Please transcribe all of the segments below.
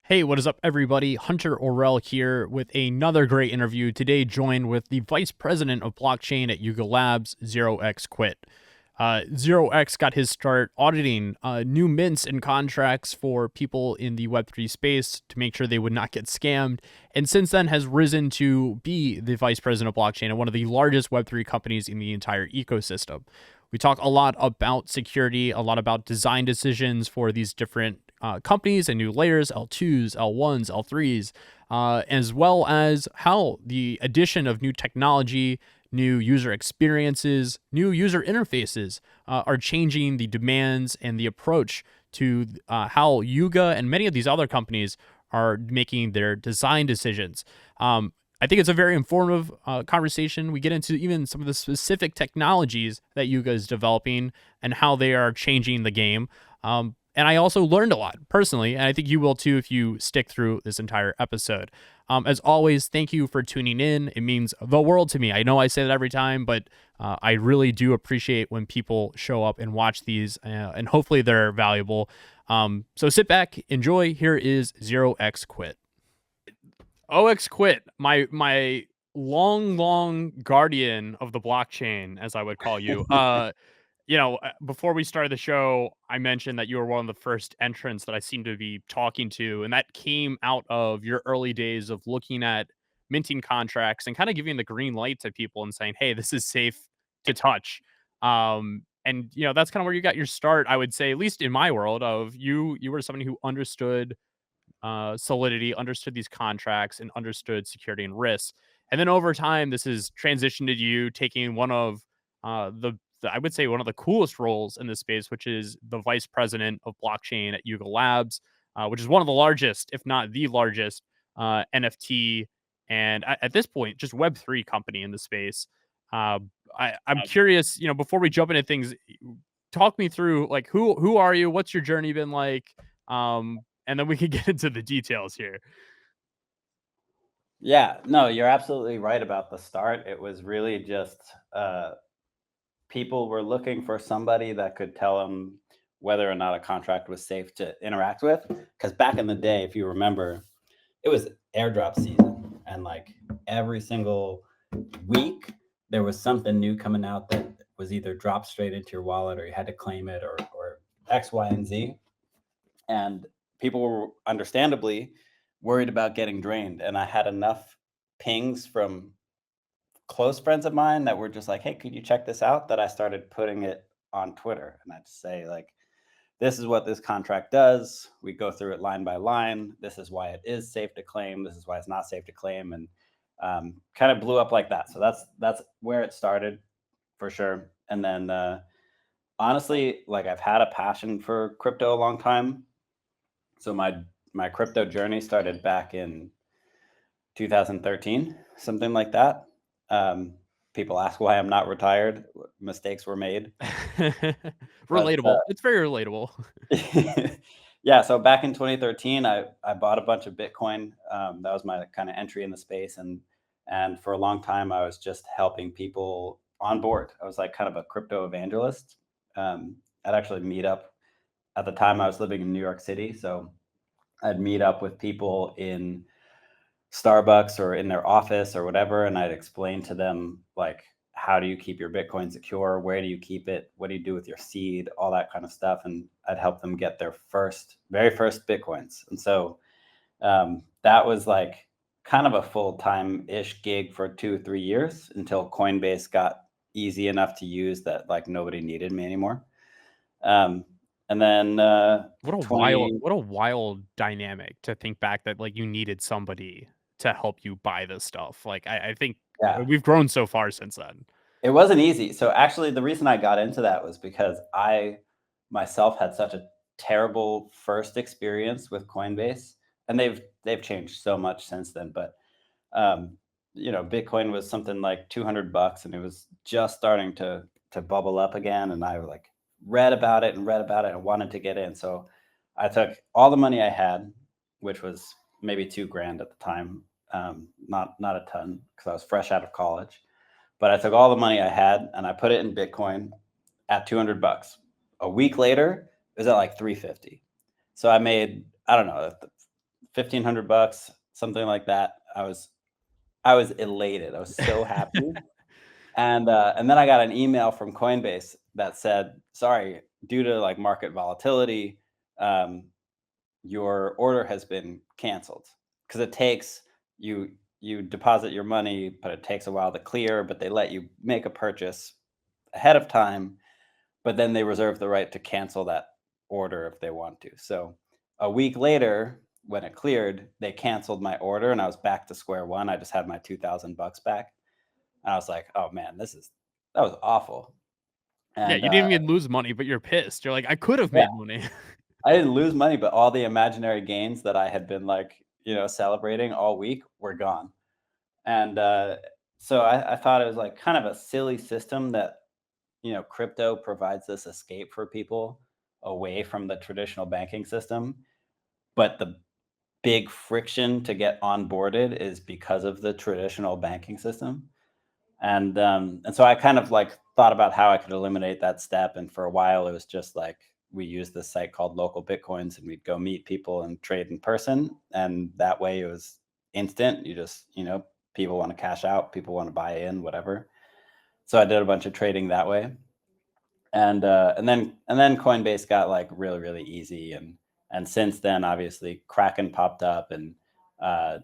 Hey, what is up, everybody? Hunter Orell here with another great interview. Today, joined with the Vice President of Blockchain at Yuga Labs, 0xQuit. 0x got his start auditing new mints and contracts for people in the Web3 space to make sure they would not get scammed. And since then has risen to be the Vice President of Blockchain at one of the largest Web3 companies in the entire ecosystem. We talk a lot about security, a lot about design decisions for these different companies and new layers, L2s, L1s, L3s, as well as how the addition of new technology, new user experiences, new user interfaces are changing the demands and the approach to how Yuga and many of these other companies are making their design decisions. I think it's a very informative conversation. We get into even some of the specific technologies that Yuga is developing and how they are changing the game. And I also learned a lot personally, and I think you will too if you stick through this entire episode. As always, thank you for tuning in. It means the world to me. I know I say that every time, but I really do appreciate when people show up and watch these, and hopefully they're valuable. So sit back, enjoy. Here is 0xQuit. 0xQuit, my long guardian of the blockchain, as I would call you. Before we started the show, I mentioned that you were one of the first entrants that I seem to be talking to, and that came out of your early days of looking at minting contracts and kind of giving the green light to people and saying, "Hey, this is safe to touch." And that's kind of where you got your start, I would say, at least in my world. Of you were somebody who understood solidity, understood these contracts, and understood security and risks. And then over time, this has transitioned to you taking one of I would say one of the coolest roles in this space, which is the vice president of blockchain at Yuga Labs, which is one of the largest, if not the largest, NFT and at this point just Web3 company in the space. Uh, I'm curious, before we jump into things, talk me through like who are you? What's your journey been like? And then we can get into the details here. Yeah, no, you're absolutely right about the start. It was really just people were looking for somebody that could tell them whether or not a contract was safe to interact with. Because back in the day, if you remember, it was airdrop season, and like every single week, there was something new coming out that was either dropped straight into your wallet or you had to claim it or X, Y, and Z. And people were understandably worried about getting drained. And I had enough pings from close friends of mine that were just like, "Hey, could you check this out?" that I started putting it on Twitter. And I'd say, like, this is what this contract does. We go through it line by line. This is why it is safe to claim. This is why it's not safe to claim. And kind of blew up like that. So that's where it started for sure. And then honestly, like I've had a passion for crypto a long time. So my crypto journey started back in 2013, something like that. People ask why I'm not retired. Mistakes were made, but Relatable. It's very relatable. yeah. So back in 2013, I bought a bunch of Bitcoin. That was my kind of entry in the space, and for a long time, I was just helping people on board. I was like kind of a crypto evangelist. I'd actually meet up. At the time, I was living in New York City, so I'd meet up with people in Starbucks or in their office or whatever, and I'd explain to them like, how do you keep your Bitcoin secure? Where do you keep it? What do you do with your seed? All that kind of stuff, and I'd help them get their very first Bitcoins. And so that was like kind of a full-time ish gig for 2 or 3 years until Coinbase got easy enough to use that like nobody needed me anymore. Um, and then What a wild 20 what a wild dynamic to think back that, like, you needed somebody to help you buy this stuff. Like, I think yeah, we've grown so far since then. it wasn't easy. So actually, the reason I got into that was because I myself had such a terrible first experience with Coinbase, and they've changed so much since then. But um, Bitcoin was something like $200, and it was just starting to bubble up again. And I like read about it and read about it and wanted to get in. So I took all the money I had, which was maybe 2 grand at the time, not a ton because I was fresh out of college. But I took all the money I had and I put it in Bitcoin at $200. A week later, it was at like 350. So I made, I don't know, $1,500, something like that. I was elated. I was so happy. And then I got an email from Coinbase that said, "Sorry, due to like market volatility, um, your order has been canceled." Because it takes you deposit your money, but it takes a while to clear. But they let you make a purchase ahead of time, but then they reserve the right to cancel that order if they want to. So a week later, when it cleared, they canceled my order, and I was back to square one. I just had my $2,000 back. And I was like, "Oh man, that was awful." Yeah, And you didn't even lose money, but you're pissed. You're like, I could have yeah, made money. I didn't lose money, but all the imaginary gains that I had been like, celebrating all week were gone. And so I thought it was like kind of a silly system that, crypto provides this escape for people away from the traditional banking system. But the big friction to get onboarded is because of the traditional banking system. And so I kind of like thought about how I could eliminate that step. And for a while, it was just like we used this site called Local Bitcoins, and we'd go meet people and trade in person. And that way, it was instant. You just, people want to cash out, people want to buy in, whatever. So I did a bunch of trading that way. And then Coinbase got like really really easy, and since then obviously Kraken popped up, and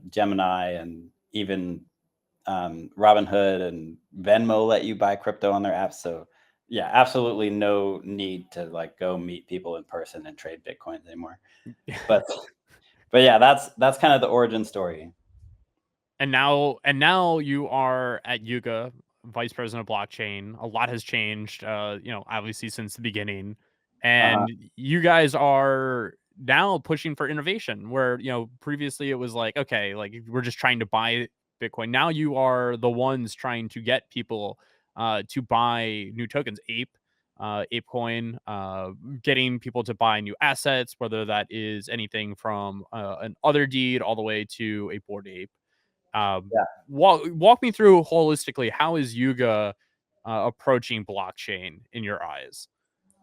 Gemini, and even Robinhood and Venmo let you buy crypto on their apps. So yeah, absolutely no need to like go meet people in person and trade Bitcoins anymore. But but yeah, that's kind of the origin story. And now you are at Yuga, vice president of blockchain. A lot has changed, obviously since the beginning. Uh-huh. And you guys are now pushing for innovation where, previously it was like, okay, like we're just trying to buy Bitcoin. Now you are the ones trying to get people to buy new tokens, Apecoin, getting people to buy new assets, whether that is anything from an other deed all the way to a board ape. Um, Yeah. walk me through holistically, how is Yuga approaching blockchain in your eyes?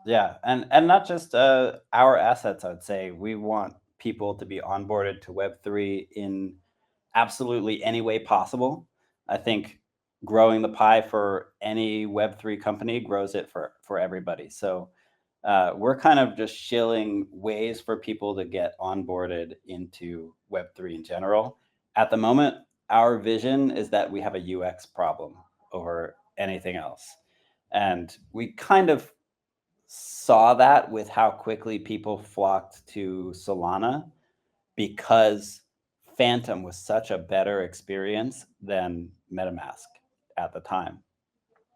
Yeah, and not just our assets. I would say we want people to be onboarded to Web3 in absolutely any way possible. I think growing the pie for any Web3 company grows it for everybody. So we're kind of just shilling ways for people to get onboarded into Web3 in general. At the moment, our vision is that we have a UX problem over anything else. And we kind of saw that with how quickly people flocked to Solana, because Phantom was such a better experience than MetaMask at the time.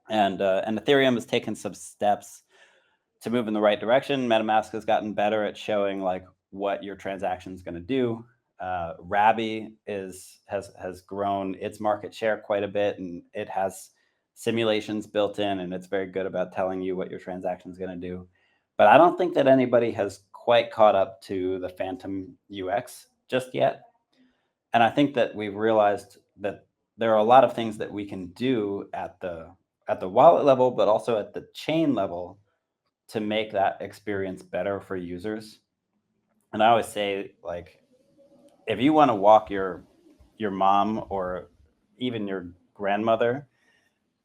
And Ethereum has taken some steps to move in the right direction. MetaMask has gotten better at showing like what your transaction is going to do. Rabby has grown its market share quite a bit, and it has simulations built in, and it's very good about telling you what your transaction is going to do. But I don't think that anybody has quite caught up to the Phantom UX just yet. And I think that we've realized that there are a lot of things that we can do at the wallet level, but also at the chain level to make that experience better for users. And I always say, like, if you want to walk your mom or even your grandmother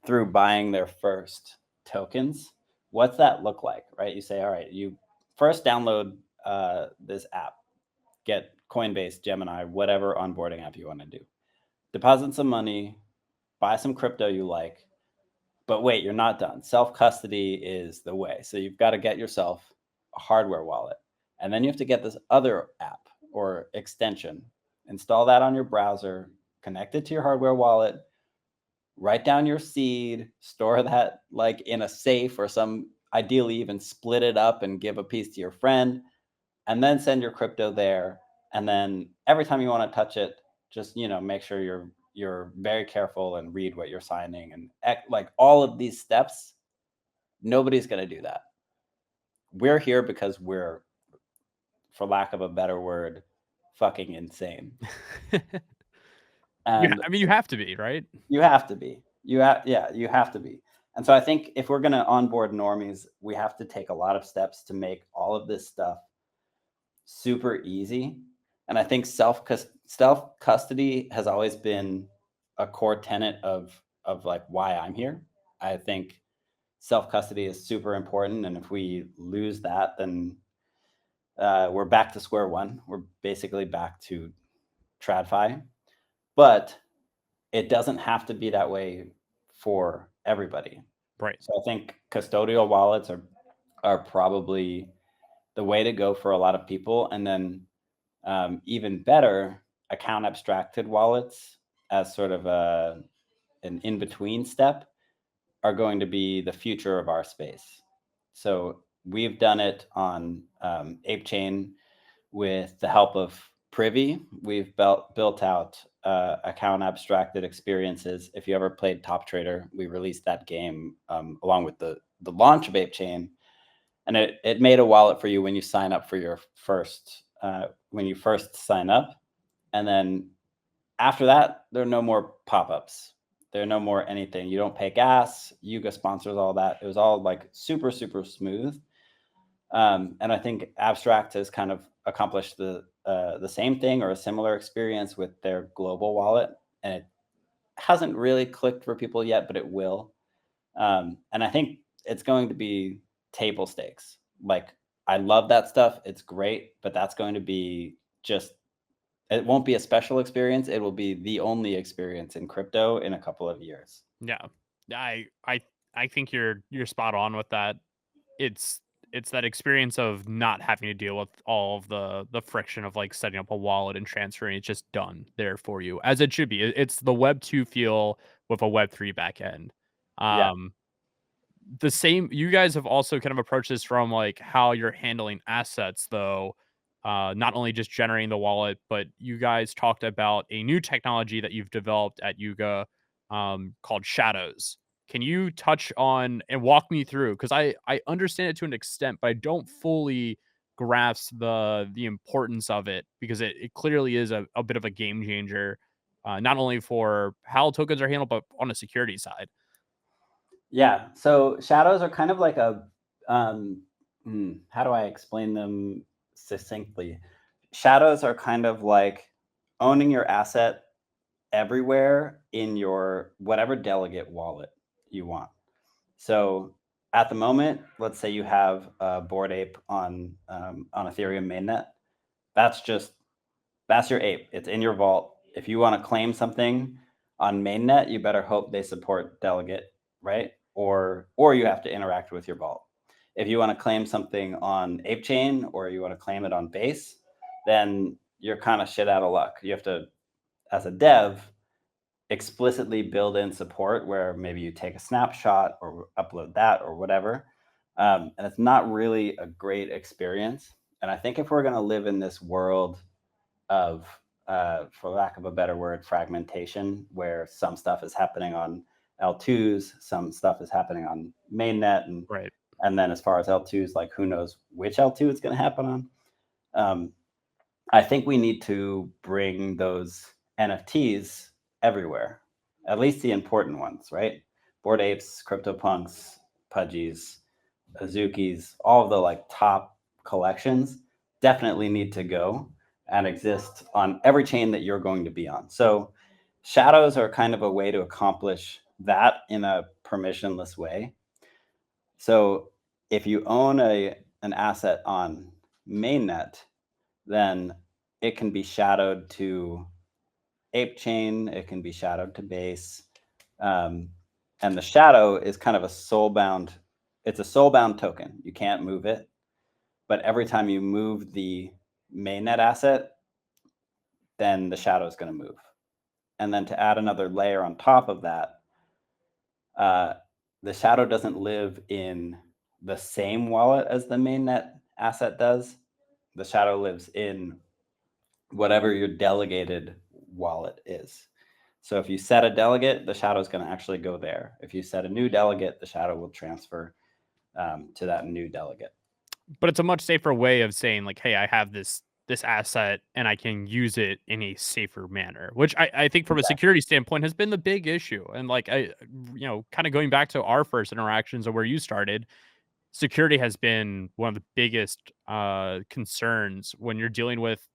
through buying their first tokens, what's that look like, right? You say, all right, you first download this app, get Coinbase, Gemini, whatever onboarding app you want to do. Deposit some money, buy some crypto you like. But wait, you're not done. Self custody is the way. So you've got to get yourself a hardware wallet. And then you have to get this other app or extension, install that on your browser, connect it to your hardware wallet, write down your seed, store that like in a safe, or some ideally even split it up and give a piece to your friend, and then send your crypto there. And then every time you want to touch it, just make sure you're very careful and read what you're signing, and like all of these steps. Nobody's going to do that. We're here because we're, for lack of a better word, fucking insane. Yeah, And I mean, you have to be, right? you have to be. Yeah, you have to be. And so I think if we're going to onboard normies, we have to take a lot of steps to make all of this stuff super easy. And I think self custody has always been a core tenet of like why I'm here. I think self custody is super important, and if we lose that, then we're back to square one. We're basically back to TradFi, but it doesn't have to be that way for everybody. Right. So I think custodial wallets are probably the way to go for a lot of people, and then even better, account abstracted wallets as sort of an in between step are going to be the future of our space. So we've done it on Apechain with the help of Privy. We've built out account abstracted experiences. If you ever played Top Trader, we released that game along with the launch of Apechain, and it made a wallet for you when you sign up for your first when you first sign up, and then after that, there are no more pop-ups. There are no more anything. You don't pay gas. Yuga sponsors all that. It was all like super, super smooth. And I think Abstract has kind of accomplished the same thing or a similar experience with their global wallet, and it hasn't really clicked for people yet, but it will. And I think it's going to be table stakes. Like I love that stuff. It's great, but that's going to be just it won't be a special experience. It will be the only experience in crypto in a couple of years. Yeah. I I I think you're spot on with that. It's it's that experience of not having to deal with all of the friction of like setting up a wallet and transferring. It's just done there for you as it should be. It's the Web 2 feel with a Web 3 backend. Yeah. Um the same you guys have also kind of approached this from like how you're handling assets though, not only just generating the wallet, but you guys talked about a new technology that you've developed at Yuga, called shadows. Can you touch on and walk me through, because I understand it to an extent, but I don't fully grasp the importance of it, because it clearly is a bit of a game changer, not only for how tokens are handled but on a security side. Yeah. So shadows are kind of like a how do I explain them succinctly? Shadows are kind of like owning your asset everywhere in your whatever delegate wallet you want. So at the moment, let's say you have a Bored Ape on Ethereum mainnet. That's just that's your ape. It's in your vault. If you want to claim something on mainnet, you better hope they support delegate, right? Or you have to interact with your vault. If you want to claim something on Apechain or you want to claim it on Base, then you're kind of shit out of luck. You have to, as a dev, explicitly build in support where maybe you take a snapshot or upload that or whatever. And it's not really a great experience. And I think if we're going to live in this world of, for lack of a better word, fragmentation, where some stuff is happening on L2s, some stuff is happening on mainnet, Right. and then as far as L2s, like who knows which L2 it's going to happen on. Um, I think we need to bring those NFTs everywhere, at least the important ones, right? Bored Apes, CryptoPunks, Pudgies, Azukis, all of the like top collections definitely need to go and exist on every chain that you're going to be on. So shadows are kind of a way to accomplish that in a permissionless way. So if you own an asset on mainnet, then it can be shadowed to Apechain, it can be shadowed to Base. Um, and the shadow is kind of a soulbound, it's a soulbound token. You can't move it. But every time you move the mainnet asset, then the shadow is going to move. And then to add another layer on top of that, uh, the shadow doesn't live in the same wallet as the mainnet asset does. The shadow lives in whatever your delegated wallet is. So if you set a delegate, the shadow is going to actually go there. If you set a new delegate, the shadow will transfer to that new delegate. But it's a much safer way of saying like, "Hey, I have this asset and I can use it in a safer manner," which I think from a Exactly. security standpoint has been the big issue. And like kind of going back to our first interactions and where you started, security has been one of the biggest concerns when you're dealing with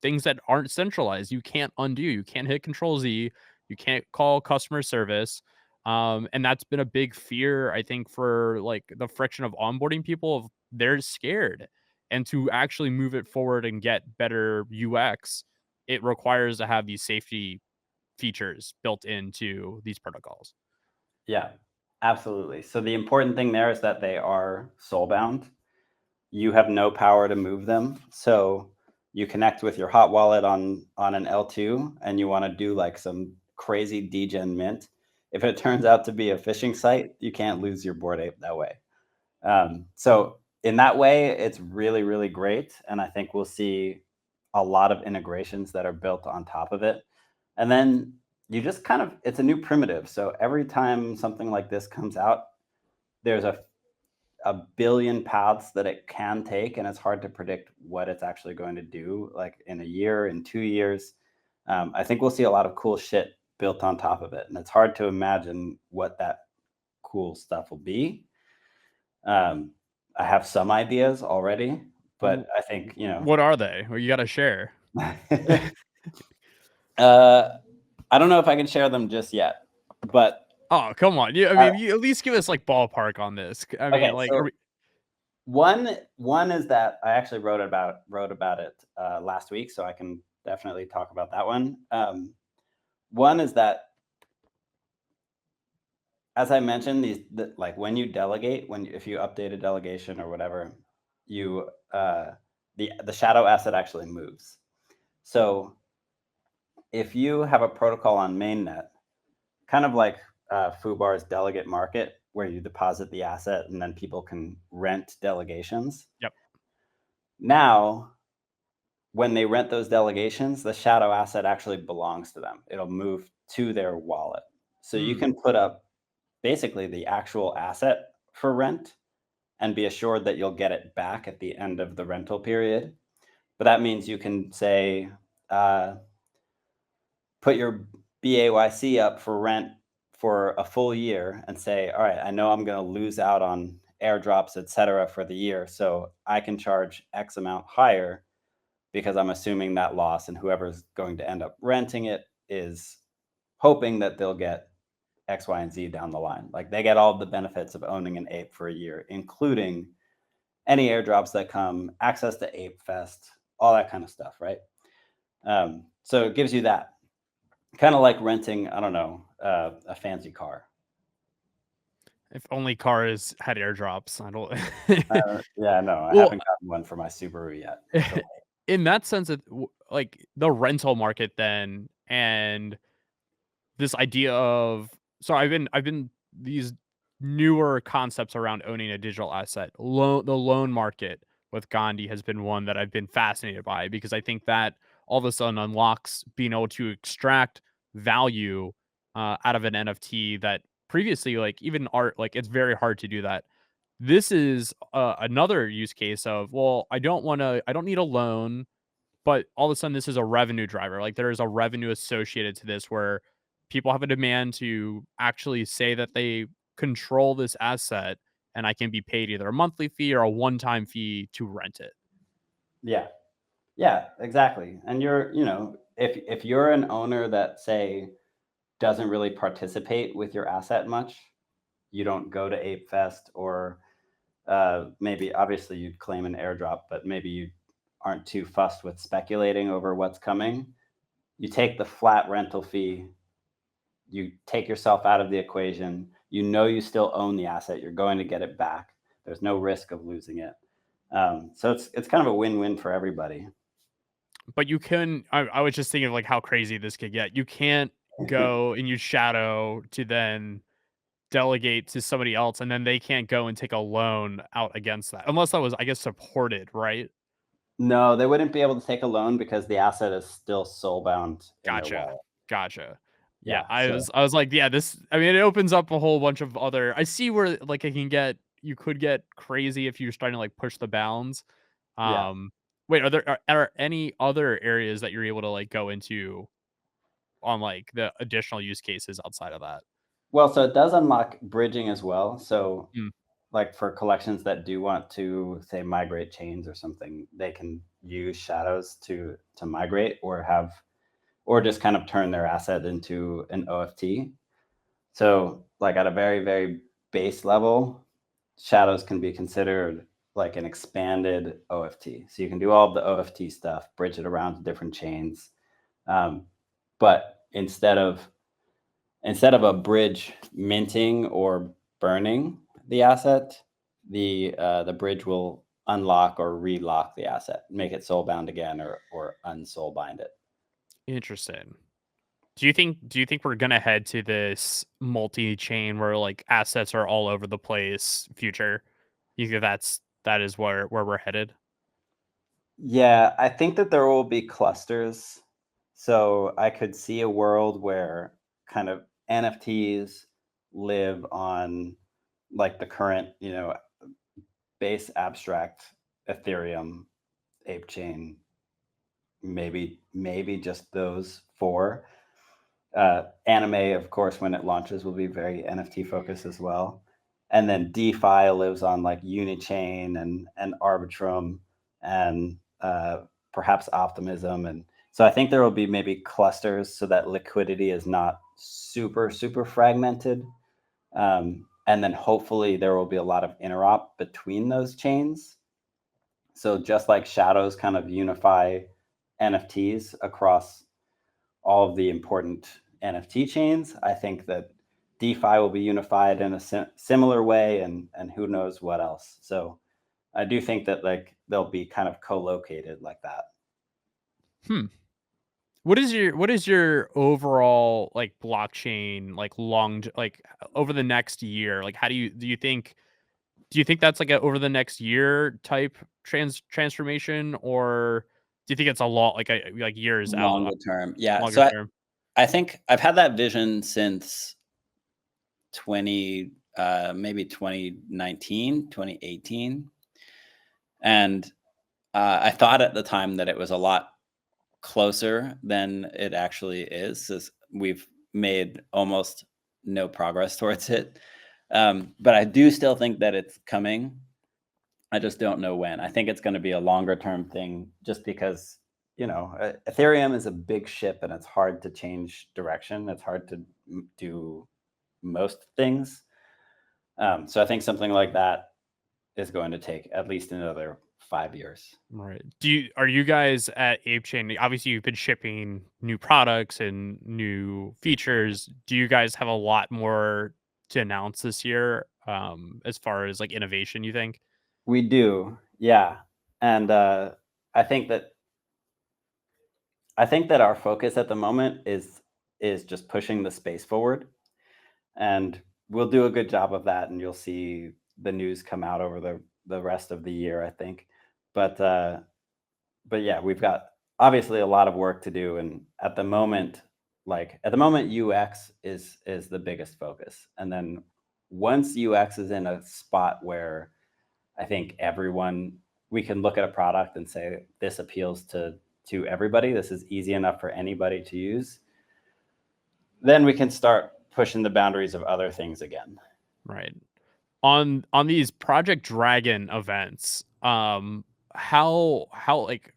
things that aren't centralized. You can't undo. You can't hit Control Z. You can't call customer service. And that's been a big fear, I think, for like the friction of onboarding people. Of they're scared, and to actually move it forward and get better UX, it requires to have these safety features built into these protocols. Yeah, absolutely. So the important thing there is that they are soul bound. You have no power to move them. So you connect with your hot wallet on an L2 and you want to do like some crazy degen mint. If it turns out to be a phishing site, you can't lose your Bored Ape that way. So in that way, it's really, really great. And I think we'll see a lot of integrations that are built on top of it. And then you just kind of, it's a new primitive. So every time something like this comes out, there's a billion paths that it can take, and it's hard to predict what it's actually going to do, like in a year, in 2 years. I think we'll see a lot of cool shit built on top of it, and it's hard to imagine what that cool stuff will be. I have some ideas already, but I think, What are they? Or you got to share. I don't know if I can share them just yet, but Oh, come on. I uh, mean, you at least give us like ballpark on this. I mean, okay. like, So one is that I actually wrote about it last week, so I can definitely talk about that one. One is that, as I mentioned, like when you delegate, if you update a delegation or whatever, you the shadow asset actually moves. So if you have a protocol on mainnet, kind of like Fubar's delegate market, where you deposit the asset and then people can rent delegations. yep. Now, when they rent those delegations, the shadow asset actually belongs to them. It'll move to their wallet. So you Hmm. can put up basically the actual asset for rent and be assured that you'll get it back at the end of the rental period. But that means you can say, uh, put your BAYC up for rent for a full year and say, all right, I know I'm going to lose out on airdrops, et cetera, for the year. So I can charge X amount higher because I'm assuming that loss, and whoever's going to end up renting it is hoping that they'll get X, Y, and Z down the line. Like they get all the benefits of owning an ape for a year, including any airdrops that come, access to Ape Fest, all that kind of stuff, right? So it gives you that kind of like renting, I don't know, a fancy car. If only cars had airdrops. I don't. Yeah, no, I Well, haven't gotten one for my Subaru yet. So in that sense, like the rental market, then, and this idea of so I've been these newer concepts around owning a digital asset. The loan market with Gandhi has been one that I've been fascinated by because I think that all of a sudden unlocks being able to extract value out of an NFT that previously, like even art, like it's very hard to do that. This is another use case of, well, I don't need a loan, but all of a sudden this is a revenue driver. Like there is a revenue associated to this where people have a demand to actually say that they control this asset, and I can be paid either a monthly fee or a one-time fee to rent it. yeah, yeah, exactly. And if you're an owner that say doesn't really participate with your asset much, you don't go to Ape Fest, or maybe obviously you'd claim an airdrop, but maybe you aren't too fussed with speculating over what's coming. You take the flat rental fee, you take yourself out of the equation. You know you still own the asset. You're going to get it back. There's no risk of losing it. So it's kind of a win-win for everybody. But you can I was just thinking of like how crazy this could get. You can't go and use shadow to then delegate to somebody else, and then they can't go and take a loan out against that unless that was, I guess, supported, right? No, they wouldn't be able to take a loan because the asset is still soul bound in their Gotcha. wallet. Gotcha. Yeah, Yeah. I was like, yeah, this I mean, it opens up a whole bunch of other I see where like you could get crazy if you're starting to like push the bounds. Yeah. Um wait, are any other areas that you're able to like go into on like the additional use cases outside of that? Well, so it does unlock bridging as well. So Mm. like for collections that do want to say migrate chains or something, they can use shadows to migrate or have or just kind of turn their asset into an OFT. So like at a very, very base level, shadows can be considered like an expanded OFT. So you can do all of the OFT stuff, bridge it around to different chains. But instead of a bridge minting or burning the asset, the bridge will unlock or relock the asset, make it soulbound again, or unsoulbind it. Interesting. Do you think we're gonna head to this multi-chain where like assets are all over the place future? You think that is where we're headed? Yeah, I think that there will be clusters. So I could see a world where kind of NFTs live on like the current, base abstract Ethereum, Apechain, maybe just those four. Anime, of course, when it launches, will be very NFT focused as well. And then DeFi lives on like Unichain and Arbitrum and perhaps Optimism. And so I think there will be maybe clusters so that liquidity is not super, super fragmented. And then hopefully there will be a lot of interop between those chains. So just like shadows kind of unify NFTs across all of the important NFT chains, I think that DeFi will be unified in a similar way, and who knows what else. So I do think that like they'll be kind of co-located like that. Hmm. What is your overall like blockchain like like over the next year? Like how do you think that's like a over the next year type transformation, or do you think it's a lot like like years out, Longer term, yeah. longer So term? I think I've had that vision since 20 maybe 2019, 2018, and I thought at the time that it was a lot closer than it actually is. We've made almost no progress towards it. But I do still think that it's coming. I just don't know when. I think it's going to be a longer term thing just because, Ethereum is a big ship and it's hard to change direction. It's hard to do most things. So I think something like that is going to take at least another 5 years. Right. Are you guys at Apechain? Obviously, you've been shipping new products and new features. Do you guys have a lot more to announce this year? As far as like innovation, you think? We do, yeah. And I think that I think that our focus at the moment is just pushing the space forward, and we'll do a good job of that, and you'll see the news come out over the rest of the year, I think. But but yeah, we've got obviously a lot of work to do, and at the moment, UX is the biggest focus, and then once UX is in a spot where I think everyone we can look at a product and say this appeals to everybody. This is easy enough for anybody to use. Then we can start pushing the boundaries of other things again. Right. On these Project Dragon events, how like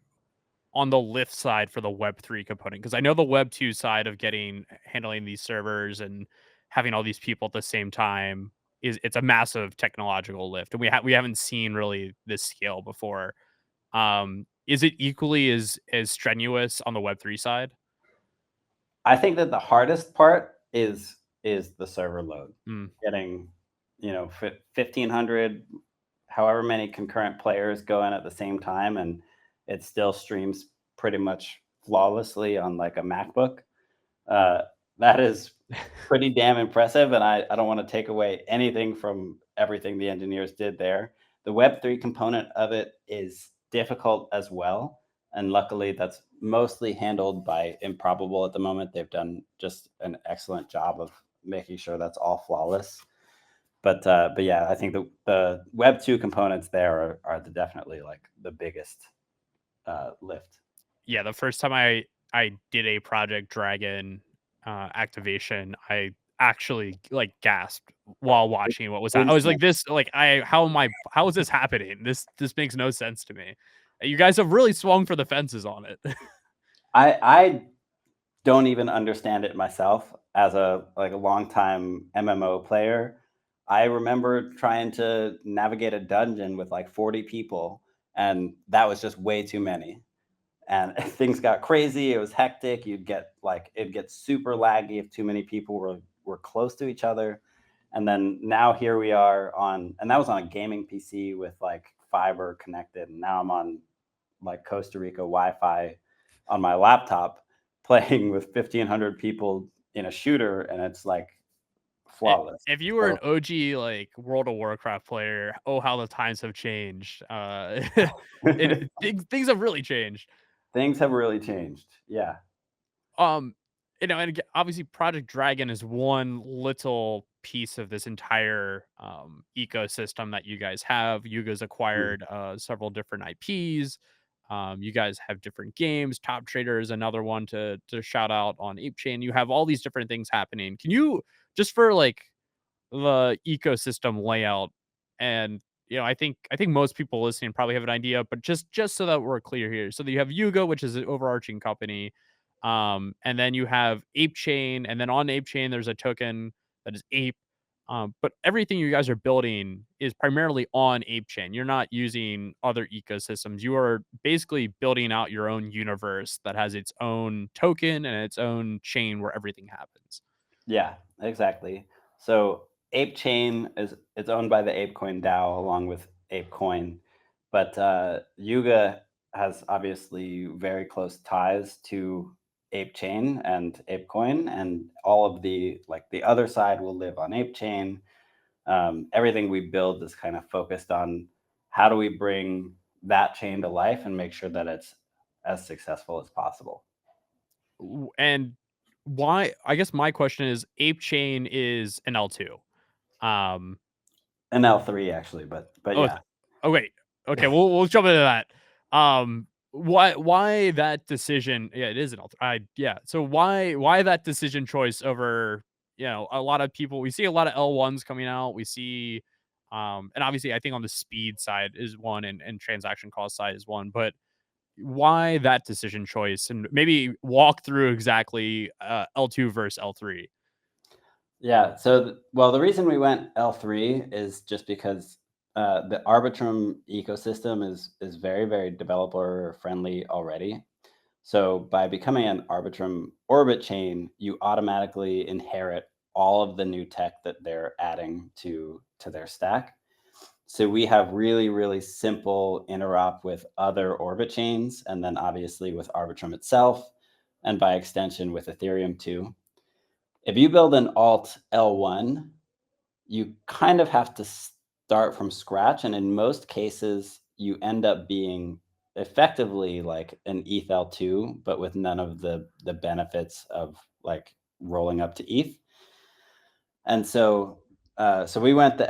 on the lift side for the Web3 component, because I know the Web2 side of getting handling these servers and having all these people at the same time it's a massive technological lift, and we haven't seen really this scale before. Is it equally as strenuous on the Web3 side? I think that the hardest part is the server load. Mm, Getting, 1500 however many concurrent players go in at the same time and it still streams pretty much flawlessly on like a MacBook. Uh, that is pretty damn impressive, and I don't want to take away anything from everything the engineers did there. The Web3 component of it is difficult as well, and luckily that's mostly handled by Improbable at the moment. They've done just an excellent job of making sure that's all flawless. But yeah, I think the Web2 components there are definitely like the biggest lift. yeah, the first time I did a Project Dragon activation, I actually like gasped while watching what was I was like, Instant. this like I how is this happening? This makes no sense to me. You guys have really swung for the fences on it. I don't even understand it myself as a like a longtime MMO player. I remember trying to navigate a dungeon with like 40 people, and that was just way too many. And things got crazy. It was hectic. You'd get like it'd get super laggy if too many people were close to each other. And then now here we are on, and that was on a gaming PC with like fiber connected. And now I'm on like Costa Rica Wi-Fi on my laptop playing with 1,500 people in a shooter, and it's like flawless. If you were an So OG like World of Warcraft player, oh how the times have changed. Things have really changed. things have really changed. Yeah. Um, and obviously Project Dragon is one little piece of this entire ecosystem that you guys have. Yuga's Mm. acquired several different IPs. You guys have different games. Top Trader is another one to shout out on Apechain. You have all these different things happening. Can you just for like the ecosystem layout and I think most people listening probably have an idea, but just so that we're clear here. So that you have Yuga, which is an overarching company, and then you have Ape Chain, and then on Ape Chain there's a token that is Ape. But everything you guys are building is primarily on Ape Chain. You're not using other ecosystems. You are basically building out your own universe that has its own token and its own chain where everything happens. Yeah, exactly. So Apechain is it's owned by the Apecoin DAO along with Apecoin, but Yuga has obviously very close ties to Apechain and Apecoin, and all of the like the other side will live on Apechain. Everything we build is kind of focused on how do we bring that chain to life and make sure that it's as successful as possible. And why I guess my question is Ape Chain is an L2. Um And L3 actually, but oh yeah. oh wait. Okay, we'll jump into that. Why that decision? Yeah, it is an L3. Yeah. So why that decision choice over, a lot of people we see a lot of L1s coming out. We see and obviously I think on the speed side is one and transaction cost side is one, but why that decision choice and maybe walk through exactly L2 versus L3. Yeah. So, well, the reason we went L3 is just because the Arbitrum ecosystem is very, very developer friendly already. So, by becoming an Arbitrum orbit chain, you automatically inherit all of the new tech that they're adding to their stack. So we have really, really simple interop with other orbit chains, and then obviously with Arbitrum itself, and by extension with Ethereum too. If you build an alt L1, you kind of have to start from scratch. And in most cases, you end up being effectively like an ETH L2, but with none of the benefits of like rolling up to ETH. And so so we went the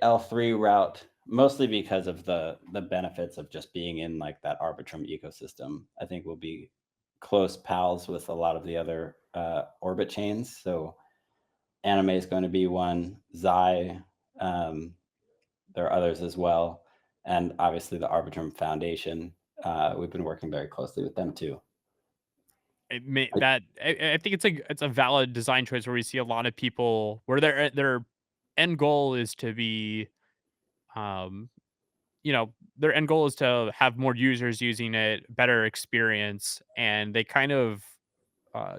L3 route mostly because of the benefits of just being in like that Arbitrum ecosystem. I think we'll be close pals with a lot of the other orbit chains. So Anime is going to be one, Xi, um, there are others as well, and obviously the Arbitrum Foundation. We've been working very closely with them too. It may that I think it's a valid design choice where we see a lot of people where their end goal is to be um their end goal is to have more users using it, better experience, and they kind of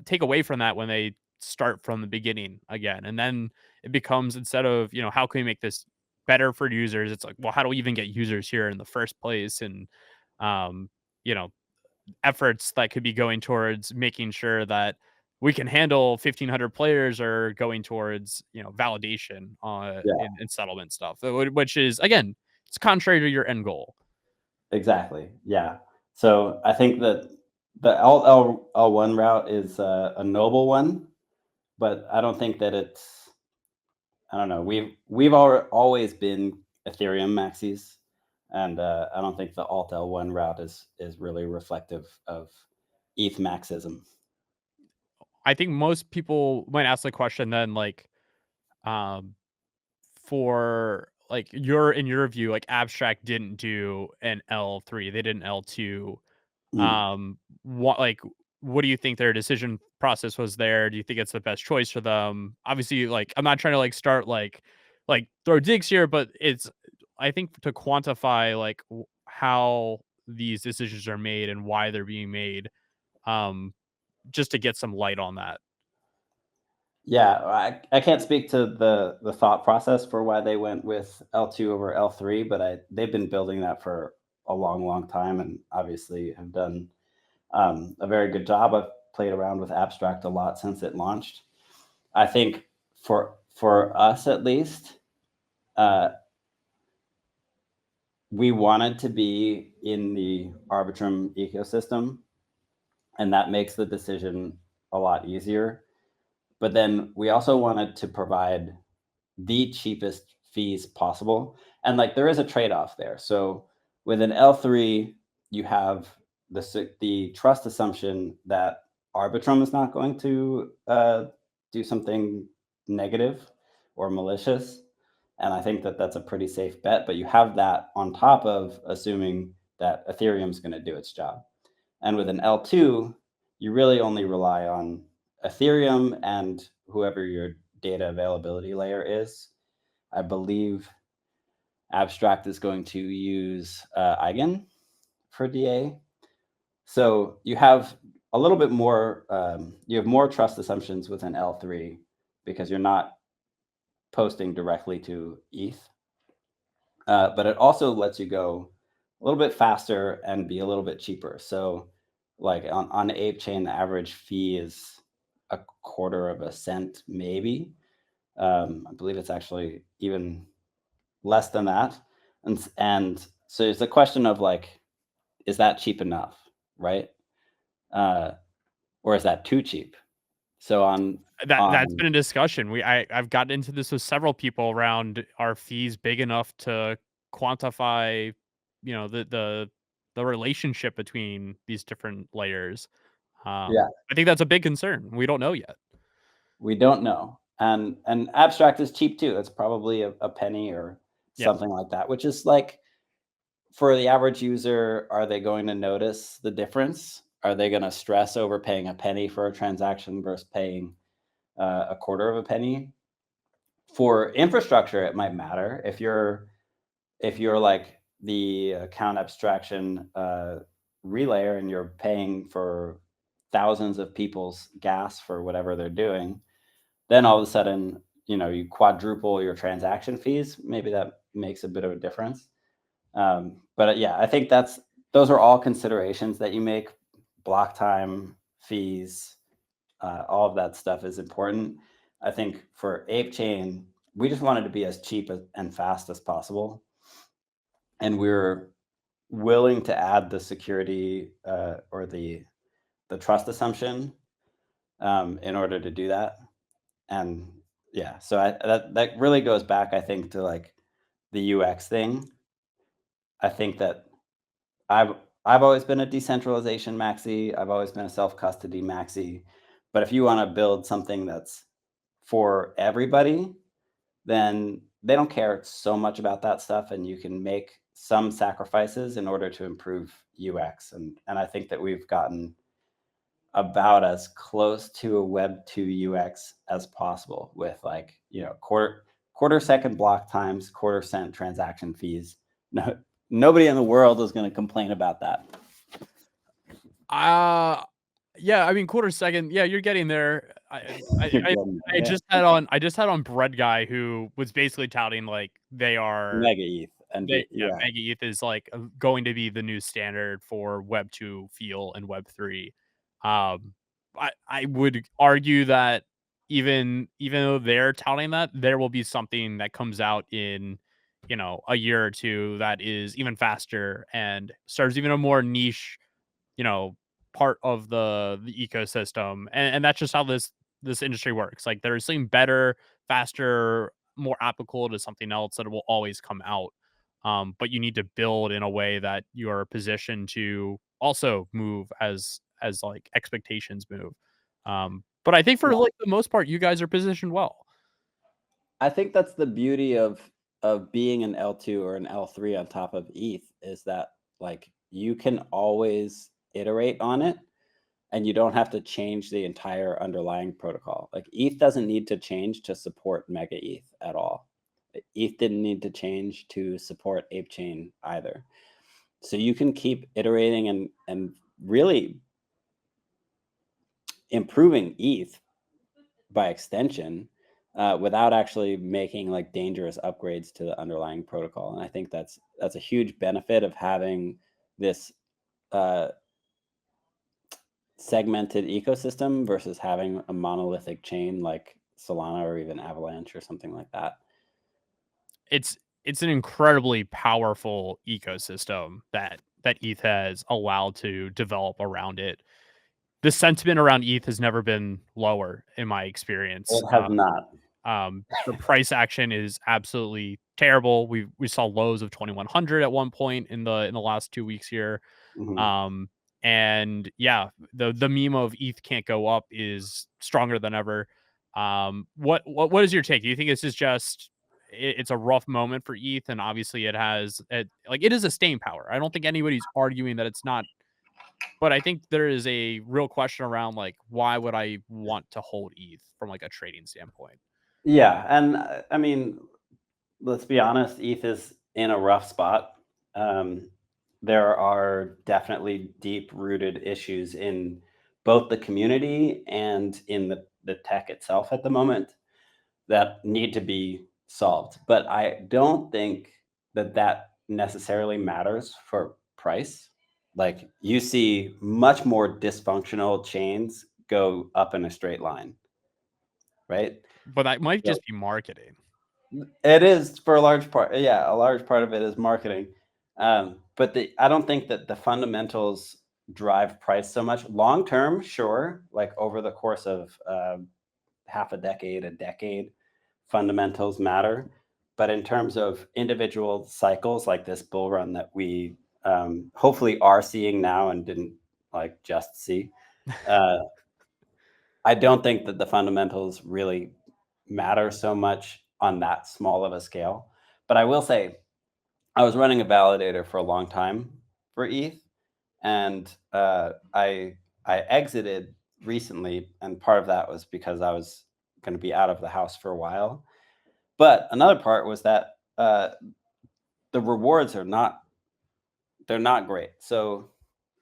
take away from that when they start from the beginning again. And then it becomes instead of, how can we make this better for users? It's like, well, how do we even get users here in the first place? And, um, you know, efforts that could be going towards making sure that we can handle 1,500 players are going towards, validation Yeah, in settlement stuff, which is, again, it's contrary to your end goal. exactly. Yeah. So I think that the L1 route is a noble one, but I don't think that it's. I don't know. Always been Ethereum maxis, and I don't think the Alt L1 route is really reflective of ETH maxism. I think most people might ask the question then, like, um, for like in your view, like Abstract didn't do an L3, they did an L2. Mm. What do you think their decision process was there? Do you think it's the best choice for them? Obviously, like I'm not trying to like start like throw digs here, but it's I think to quantify like how these decisions are made and why they're being made, um, just to get some light on that. Yeah, I can't speak to the thought process for why they went with L2 over L3, but they've been building that for a long, long time, and obviously have done a very good job. I've played around with Abstract a lot since it launched. I think for us at least, uh, we wanted to be in the Arbitrum ecosystem, and that makes the decision a lot easier. But then we also wanted to provide the cheapest fees possible. And like there is a trade-off there. So with an L3, you have the trust assumption that Arbitrum is not going to do something negative or malicious. And I think that that's a pretty safe bet. But you have that on top of assuming that Ethereum is going to do its job. And with an L2, you really only rely on Ethereum and whoever your data availability layer is. I believe Abstract is going to use Eigen for DA. So you have a little bit more, you have more trust assumptions with an L3 because you're not posting directly to ETH. But it also lets you go a little bit faster and be a little bit cheaper. So like on Apechain, the average fee is a quarter of a cent, maybe. I believe it's actually even less than that. And so it's a question of like, is that cheap enough, right? Uh, or is that too cheap? So That's on been a discussion. I've gotten into this with several people around are fees big enough to quantify, the relationship between these different layers. Yeah, I think that's a big concern. We don't know yet. we don't know. And Abstract is cheap too. It's probably a penny or Yeah. something like that, which is like for the average user, are they going to notice the difference? Are they going to stress over paying a penny for a transaction versus paying a quarter of a penny? For infrastructure, it might matter if you're like the account abstraction relayer and you're paying for thousands of people's gas for whatever they're doing, then all of a sudden, you quadruple your transaction fees. Maybe that makes a bit of a difference. But yeah, I think those are all considerations that you make. Block time, fees, all of that stuff is important. I think for Apechain, we just wanted to be as cheap and fast as possible, and we're willing to add the security or the trust assumption in order to do that. And yeah, so that really goes back, I think, to like the UX thing. I think that I've I've always been a decentralization maxi. I've always been a self custody maxi. But if you want to build something that's for everybody, then they don't care so much about that stuff, and you can make some sacrifices in order to improve UX. And I think that we've gotten about as close to a Web 2 UX as possible with like, quarter second block times, quarter cent transaction fees. No, nobody in the world is going to complain about that. Uh yeah, I mean quarter second. Yeah, you're getting there. You're getting I there, yeah. just had on Bread Guy who was basically touting like Mega ETH and yeah. Mega ETH is like going to be the new standard for Web 2 feel and Web 3. Um I would argue that even though they're touting that, there will be something that comes out in, a year or two that is even faster and serves even a more niche, you know, part of the ecosystem, and that's just how this industry works. Like there's something better, faster, more applicable to something else that will always come out. But you need to build in a way that you're positioned to also move as like expectations move. But I think for like the most part, you guys are positioned well. I think that's the beauty of being an L2 or an L3 on top of ETH, is that like you can always iterate on it and you don't have to change the entire underlying protocol. Like ETH doesn't need to change to support Mega ETH at all. ETH didn't need to change to support Apechain either. So you can keep iterating and really improving ETH by extension without actually making like dangerous upgrades to the underlying protocol. And I think that's a huge benefit of having this uh, segmented ecosystem versus having a monolithic chain like Solana or even Avalanche or something like that. It's an incredibly powerful ecosystem that ETH has allowed to develop around it. The sentiment around ETH has never been lower in my experience. It has not. The price action is absolutely terrible. We saw lows of 2,100 at one point in the last 2 weeks here. Mhm. Um, and yeah, the meme of ETH can't go up is stronger than ever. What is your take? Do you think this is just it's a rough moment for ETH, and obviously it is a staying power. I don't think anybody's arguing that it's not, but I think there is a real question around like why would I want to hold ETH from like a trading standpoint? Yeah, and I mean, let's be honest, ETH is in a rough spot. Um, there are definitely deep-rooted issues in both the community and in the tech itself at the moment that need to be solved. But I don't think that that necessarily matters for price. Like you see much more dysfunctional chains go up in a straight line, right? But that might So just be marketing. it is for a large part. Yeah, a large part of it is marketing. But I don't think that the fundamentals drive price so much. Long term, sure, like over the course of half a decade, fundamentals matter. But in terms of individual cycles like this bull run that we hopefully are seeing now and didn't like just see, uh, I don't think that the fundamentals really matter so much on that small of a scale. But I will say, I was running a validator for a long time for ETH, and I exited recently, and part of that was because I was going to be out of the house for a while. But another part was that the rewards are not they're not great. So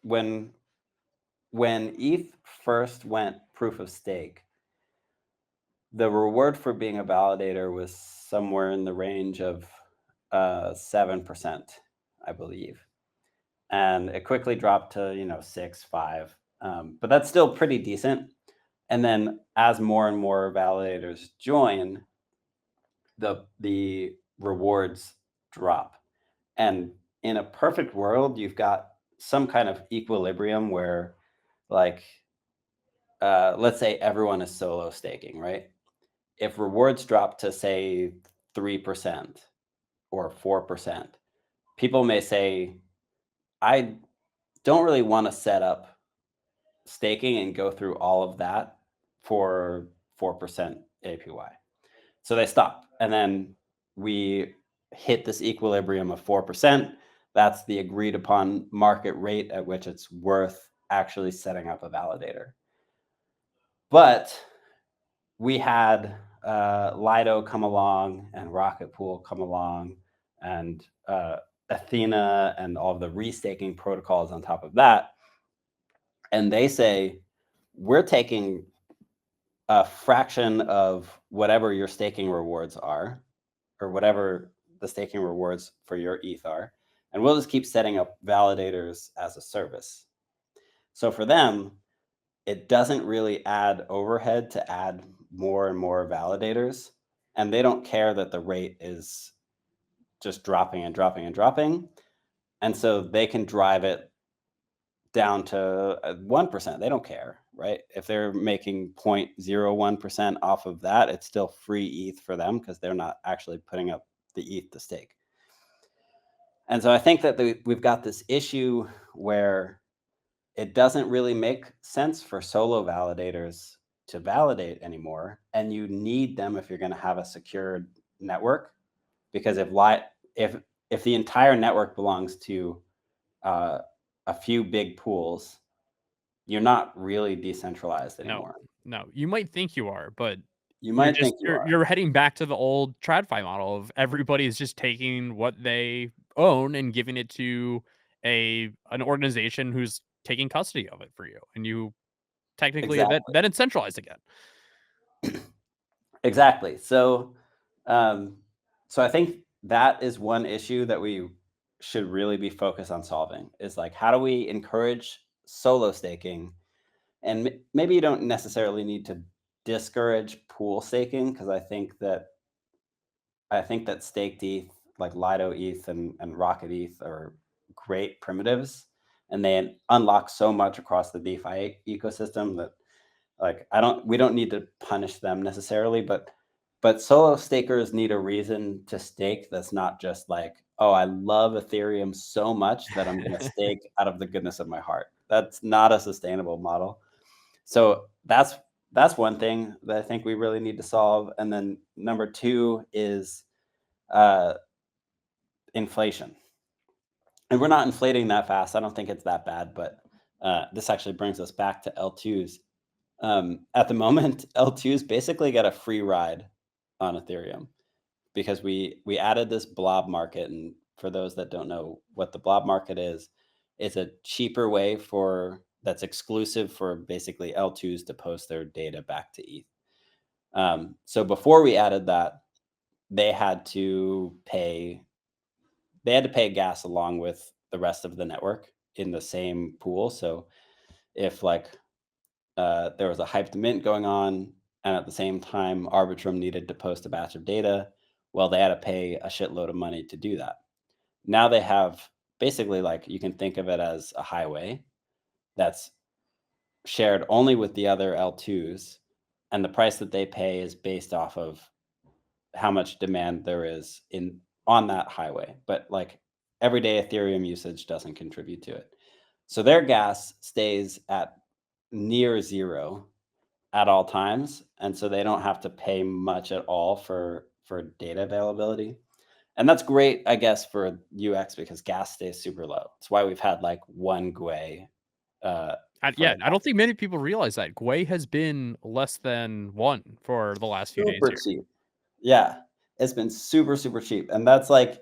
when ETH first went proof of stake, the reward for being a validator was somewhere in the range of 7%, I believe. And it quickly dropped to, 6, 5. But that's still pretty decent. And then as more and more validators join, the rewards drop. And in a perfect world, you've got some kind of equilibrium where, like, let's say everyone is solo staking, right? If rewards drop to say 3% or 4%, people may say, I don't really want to set up staking and go through all of that for 4% APY. So they stop. And then we hit this equilibrium of 4%. That's the agreed upon market rate at which it's worth actually setting up a validator. But we had Lido come along and Rocket Pool come along and Athena and all of the restaking protocols on top of that. And they say, we're taking a fraction of whatever your staking rewards are, or whatever the staking rewards for your ETH are, and we'll just keep setting up validators as a service. So for them, it doesn't really add overhead to add more and more validators, and they don't care that the rate is just dropping and dropping and dropping. And so they can drive it down to 1%. They don't care, right? If they're making 0.01% off of that, it's still free ETH for them because they're not actually putting up the ETH to stake. And so I think that we've got this issue where it doesn't really make sense for solo validators to validate anymore, and you need them if you're going to have a secured network. Because if the entire network belongs to a few big pools, you're not really decentralized No, anymore. no. You might think you are, but You you're might just think you are. you're heading back to the old TradFi model of everybody's just taking what they own and giving it to an organization who's taking custody of it for you, and you technically Exactly. then it's centralized again. Exactly. Um, so I think that is one issue that we should really be focused on solving, is like, how do we encourage solo staking? And maybe you don't necessarily need to discourage pool staking, because I think that staked ETH, like Lido ETH and Rocket ETH, are great primitives, and they unlock so much across the DeFi ecosystem that, like, we don't need to punish them necessarily, but solo stakers need a reason to stake that's not just like, oh, I love Ethereum so much that I'm going to stake out of the goodness of my heart. That's not a sustainable model. So that's one thing that I think we really need to solve. And then number two is uh, inflation. And we're not inflating that fast. I don't think it's that bad, but this actually brings us back to L2s. At the moment, L2s basically get a free ride on Ethereum, because we added this blob market. And for those that don't know what the blob market is, it's a cheaper way that's exclusive for basically L2s to post their data back to ETH. So before we added that, they had to pay gas along with the rest of the network in the same pool. So if, like, there was a hyped mint going on, and at the same time Arbitrum needed to post a batch of data, well, they had to pay a shitload of money to do that. Now they have basically, like, you can think of it as a highway that's shared only with the other L2s, and the price that they pay is based off of how much demand there is on that highway. But, like, everyday Ethereum usage doesn't contribute to it. So their gas stays at near zero at all times, and so they don't have to pay much at all for data availability. And that's great, I guess, for UX, because gas stays super low. That's why we've had like one GUI for Yeah, the I don't last. think many people realize that Gwei has been less than 1 for the last few days Super here. cheap. Yeah, it's been super, super cheap, and that's like,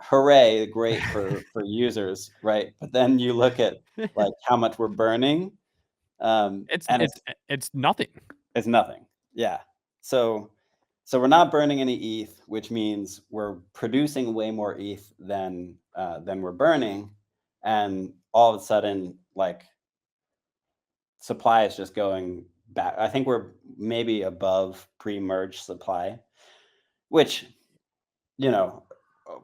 hooray, great for users, right? But then you look at, like, how much we're burning, It's and it's it's nothing. it's nothing. Yeah. So we're not burning any ETH, which means we're producing way more ETH than we're burning, and all of a sudden, like, supply is just going back. I think we're maybe above pre-merge supply, which, you know,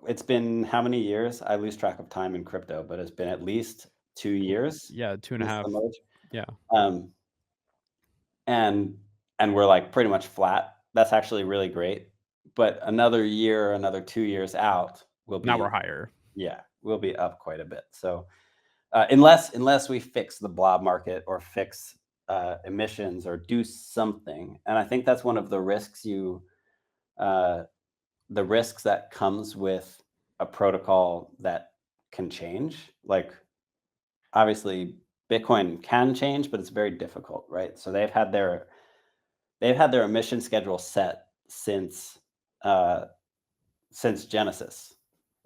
it's been how many years? I lose track of time in crypto, but it's been at least 2 years Yeah, 2 and a since the half. merge. Yeah. Um, and we're like pretty much flat. That's actually really great. But another year, another 2 years out, Now we're higher. we'll be up quite a bit. So unless we fix the blob market, or fix emissions, or do something, and I think that's one of uh, the risks that comes with a protocol that can change. Like, obviously Bitcoin can change, but it's very difficult, right? So they've had their emission schedule set uh, since Genesis.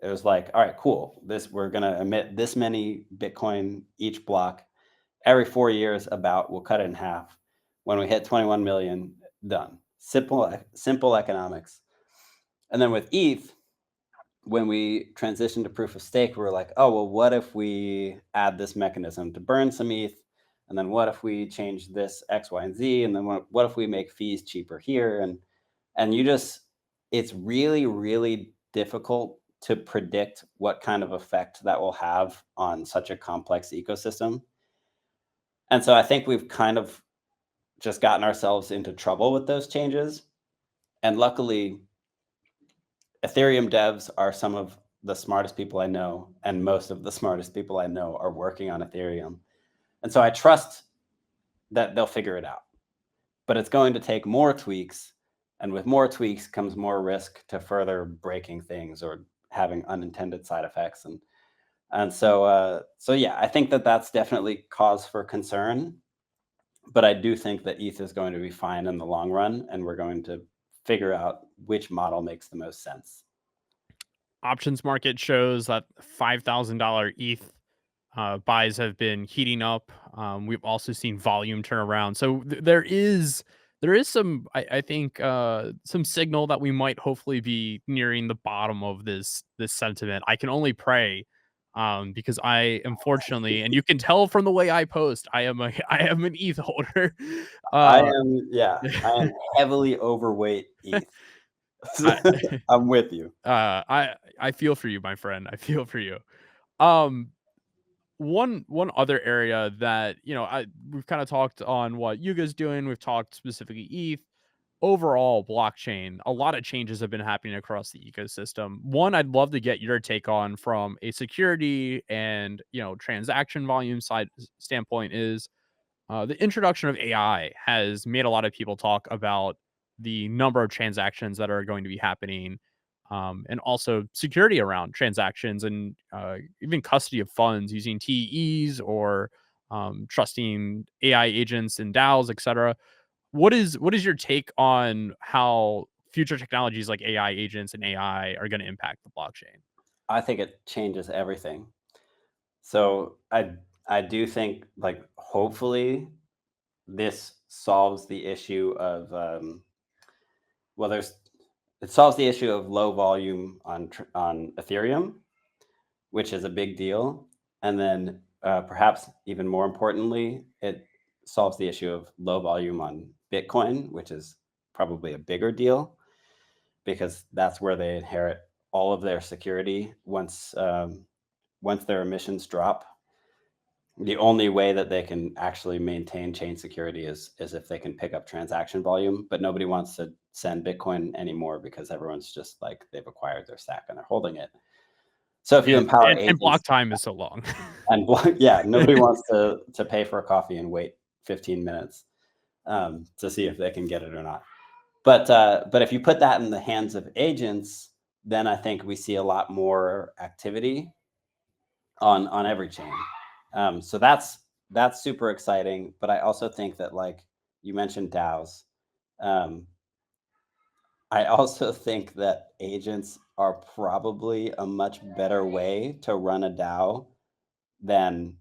It was like, all right, cool. We're gonna emit this many Bitcoin each block every 4 years. We'll cut it in half. When we hit 21 million, done. Simple economics. And then with ETH, when we transitioned to proof of stake, we were like, oh, well, what if we add this mechanism to burn some ETH? And then what if we change this X, Y, and Z? And then what if we make fees cheaper here? And it's really, really difficult to predict what kind of effect that will have on such a complex ecosystem. And so I think we've kind of just gotten ourselves into trouble with those changes. And luckily, Ethereum devs are some of the smartest people I know, and most of the smartest people I know are working on Ethereum. And so I trust that they'll figure it out. but it's going to take more tweaks. And with more tweaks comes more risk to further breaking things or having unintended side effects. And so yeah, I think that that's definitely cause for concern. But I do think that ETH is going to be fine in the long run, and we're going to figure out which model makes the most sense. Options market shows that $5,000 ETH buys have been heating up. We've also seen volume turn around. So there is some I think some signal that we might hopefully be nearing the bottom of this sentiment. I can only pray because I unfortunately, and you can tell from the way I post, I am an ETH holder. Uh, I am heavily overweight ETH. I I'm with you. I feel for you, my friend. I feel for you. Um, one other area that we've kind of talked on what Yuga's doing. We've talked specifically ETH. Overall, blockchain. A lot of changes have been happening across the ecosystem. One, I'd love to get your take on from a security and transaction volume side standpoint is the introduction of AI has made a lot of people talk about the number of transactions that are going to be happening, and also security around transactions and even custody of funds using TEs or trusting AI agents and DAOs, etc. What is your take on how future technologies like AI agents and AI are going to impact the blockchain? I think it changes everything. So I do think, like, hopefully this solves the issue of well, there's it solves the issue of low volume on Ethereum, which is a big deal. And then perhaps even more importantly, it solves the issue of low volume on Bitcoin, which is probably a bigger deal because that's where they inherit all of their security once their emissions drop. The only way that they can actually maintain chain security is if they can pick up transaction volume, but nobody wants to send Bitcoin anymore because everyone's just like they've acquired their stack and they're holding it. So if you Yeah, empower and block agents time is so long. and yeah, nobody wants to pay for a coffee and wait 15 minutes to see if they can get it or not. But if you put that in the hands of agents, then I think we see a lot more activity on every chain. So that's super exciting. But I also think that, like you mentioned, DAOs. Um, I also think that agents are probably a much better way to run a DAO than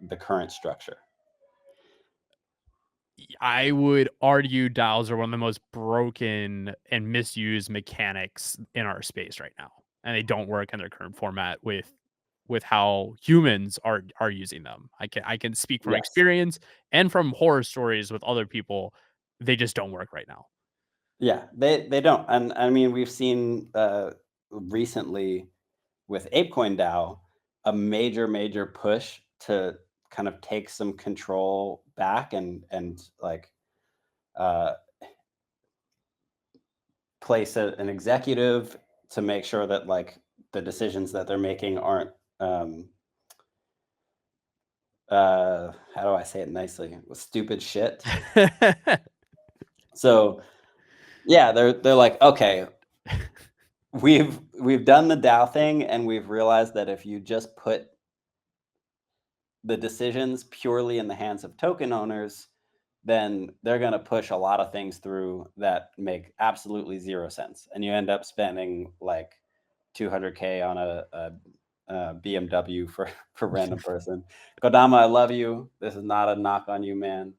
the current structure. I would argue DAOs are one of the most broken and misused mechanics in our space right now, and they don't work in their current format with how humans are using them. I can speak from Yes. experience and from horror stories with other people. They just don't work right now. Yeah, they don't. And I mean, we've seen recently with Apecoin DAO a major push to kind of take some control back and like uh, place an executive to make sure that, like, the decisions that they're making aren't how do I say it nicely? Stupid shit. So yeah, they're like, okay, we've done the DAO thing, and we've realized that if you just put the decisions purely in the hands of token owners, then they're going to push a lot of things through that make absolutely zero sense, and you end up spending like 200K on a BMW for random person. Kodama, I love you. This is not a knock on you, man.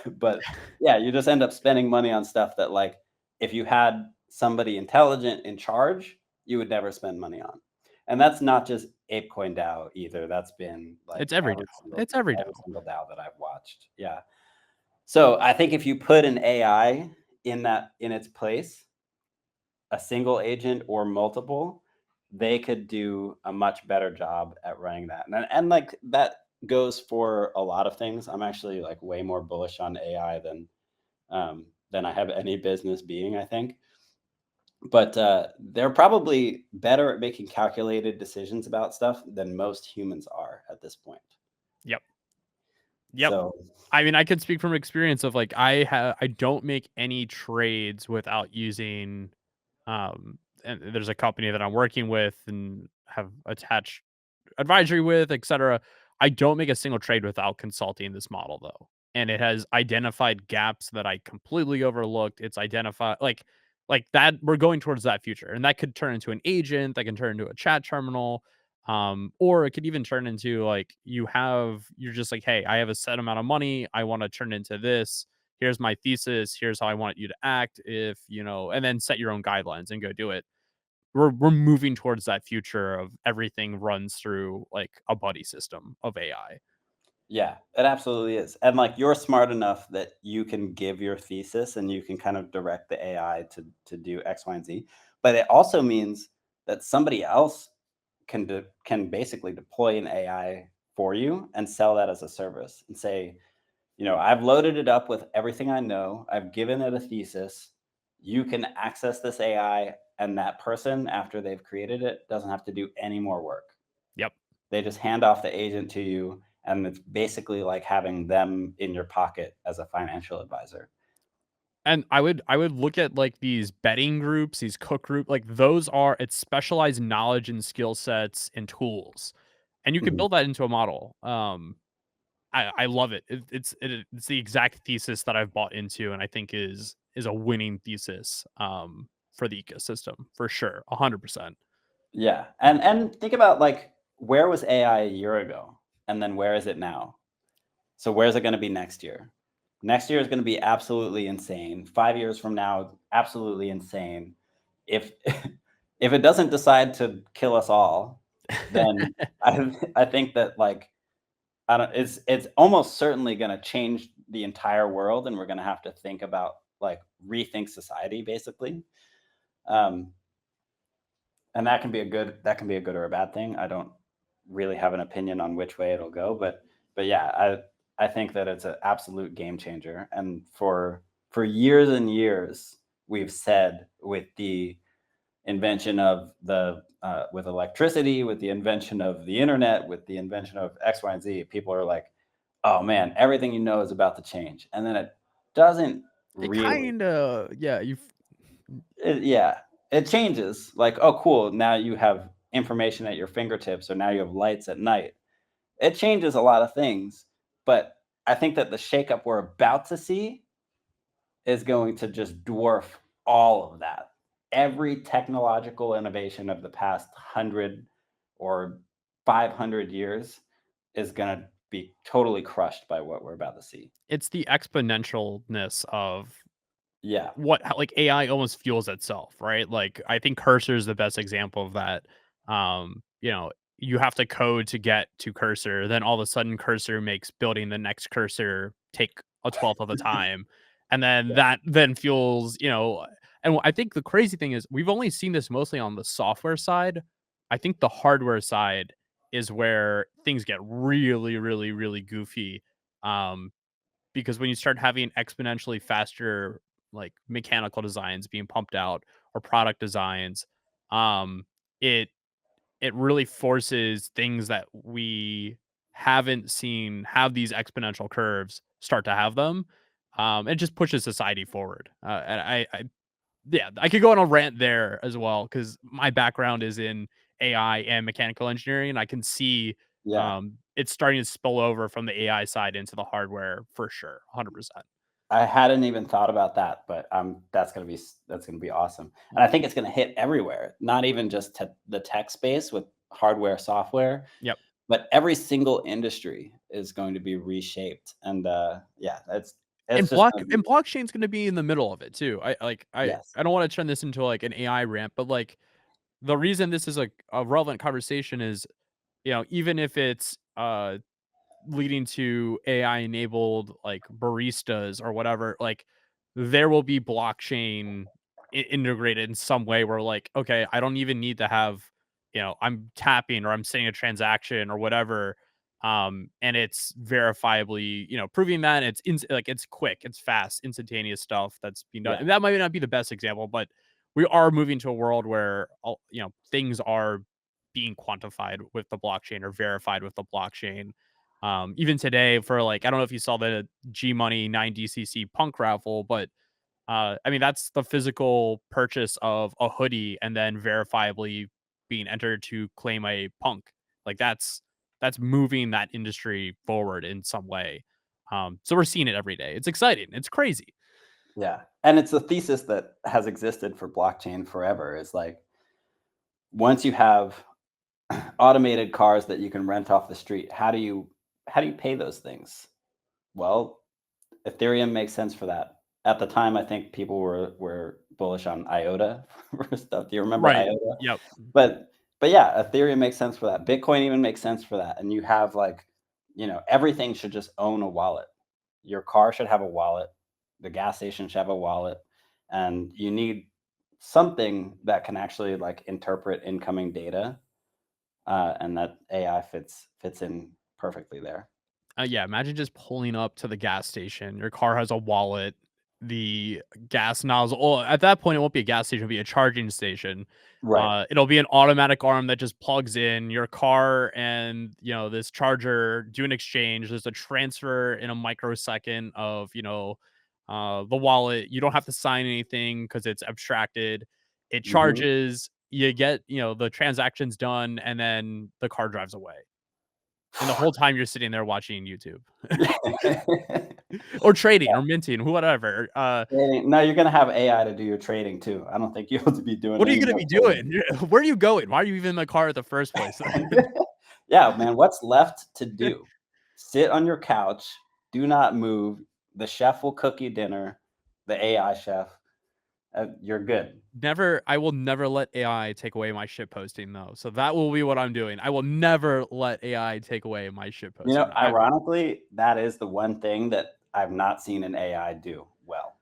But yeah, you just end up spending money on stuff that, like, if you had somebody intelligent in charge, you would never spend money on. And that's not just Apecoin DAO either. That's been like It's every DAO. It's every every DAO. single DAO that I've watched. Yeah. So I think if you put an AI in its place, a single agent or multiple, they could do a much better job at running that. And like that goes for a lot of things. I'm actually like way more bullish on AI than I have any business being, I think. But they're probably better at making calculated decisions about stuff than most humans are at this point. Yep. Yep. So, I mean, I can speak from experience of like I don't make any trades without using and there's a company that I'm working with and have attached advisory with, etc. I don't make a single trade without consulting this model though. And it has identified gaps that I completely overlooked. It's identified like that we're going towards that future. And that could turn into an agent, that can turn into a chat terminal. Or it could even turn into like you're just like, hey, I have a set amount of money. I want to turn into this. Here's my thesis. Here's how I want you to act. If you know, and then set your own guidelines and go do it. We're moving towards that future of everything runs through like a buddy system of AI. yeah, it absolutely is. And like you're smart enough that you can give your thesis and you can kind of direct the AI to do X, Y, and Z. But it also means that somebody else can basically deploy an AI for you and sell that as a service and say, I've loaded it up with everything I know. I've given it a thesis. You can access this AI, and that person, after they've created it, doesn't have to do any more work. Yep. They just hand off the agent to you, and it's basically like having them in your pocket as a financial advisor. And I would look at like these betting groups, these cook group, like those are it's specialized knowledge and skill sets and tools. And you could Mhm. build that into a model. I love it. It's the exact thesis that I've bought into and I think is a winning thesis for the ecosystem for sure. 100%. Yeah, and think about like where was AI a year ago, and then where is it now? So where's it going to be next year? Next year is going to be absolutely insane. 5 years from now, absolutely insane. If if it doesn't decide to kill us all, then I think that like I don't. It's almost certainly going to change the entire world, and we're going to have to think about like rethink society basically. Um, and that can be a good or a bad thing. I don't really have an opinion on which way it'll go, but yeah, I think that it's an absolute game changer. And for years and years, we've said with the invention of the with electricity, with the invention of the internet, with the invention of X, Y, and Z, people are like, "Oh man, everything you know is about to change," and then it doesn't It really. kind of yeah, Yeah, it changes. Like, oh, cool. Now you have information at your fingertips, or now you have lights at night. It changes a lot of things, but I think that the shakeup we're about to see is going to just dwarf all of that. Every technological innovation of the past 100 or 500 years is going to be totally crushed by what we're about to see. it's the exponentialness of Yeah. what how, like AI almost fuels itself, right? Like I think Cursor is the best example of that. You know, you have to code to get to Cursor, then all of a sudden Cursor makes building the next Cursor take a twelfth of the time. And then Yeah. that then fuels, and I think the crazy thing is we've only seen this mostly on the software side. I think the hardware side is where things get really, really, really goofy. Um, because when you start having exponentially faster like mechanical designs being pumped out or product designs, um it it really forces things that we haven't seen have these exponential curves start to have them. It just pushes society forward. And I yeah, I could go on a rant there as well because my background is in AI and mechanical engineering. I can see Yeah. it's starting to spill over from the AI side into the hardware for sure, 100%. I hadn't even thought about that, but that's gonna be awesome, and I think it's gonna hit everywhere, not even just the tech space with hardware, software, Yep. but every single industry is going to be reshaped, and yeah, it's And just gonna be. blockchain's gonna be in the middle of it too. Yes, I don't wanna turn this into like an AI rant, but like the reason this is a relevant conversation is, even if it's leading to AI enabled like baristas or whatever, like there will be blockchain integrated in some way where like, okay, I don't even need to have, I'm tapping or I'm setting a transaction or whatever. And it's verifiably, proving that like it's quick, it's fast, instantaneous stuff that's being done. yeah, And that might not be the best example, but we are moving to a world where things are being quantified with the blockchain or verified with the blockchain. Even today for like, I don't know if you saw the G Money 9DCC punk raffle, but I mean, that's the physical purchase of a hoodie and then verifiably being entered to claim a punk. Like that's moving that industry forward in some way. So we're seeing it every day. It's exciting. It's crazy. Yeah. And it's a thesis that has existed for blockchain forever. Is like once you have automated cars that you can rent off the street, how do you pay those things? Well, Ethereum makes sense for that. At the time, I think people were bullish on IOTA for stuff. Do you remember Right. IOTA? Yep. But yeah, Ethereum makes sense for that. Bitcoin even makes sense for that. And you have like, everything should just own a wallet. Your car should have a wallet. The gas station should have a wallet. And you need something that can actually like interpret incoming data. And that AI fits in perfectly there. Yeah, imagine just pulling up to the gas station. Your car has a wallet. The gas nozzle. Oh, at that point, it won't be a gas station; it'll be a charging station. Right. It'll be an automatic arm that just plugs in your car, and this charger do an exchange. There's a transfer in a microsecond of the wallet. You don't have to sign anything because it's abstracted. It Mhm. charges. You get the transactions done, and then the car drives away. And the whole time you're sitting there watching YouTube or trading or minting, whatever. Trading no, you're gonna have AI to do your trading too. I don't think you'll have to be doing What are you any gonna more be trading. doing? Where are you going? Why are you even in the car at the first place then? Yeah, man, what's left to do? Sit on your couch, do not move. The chef will cook you dinner, the AI chef. You're good. I will never let AI take away my shit posting though. So that will be what I'm doing. I will never let AI take away my shit posting. Ironically, that is the one thing that I've not seen an AI do well,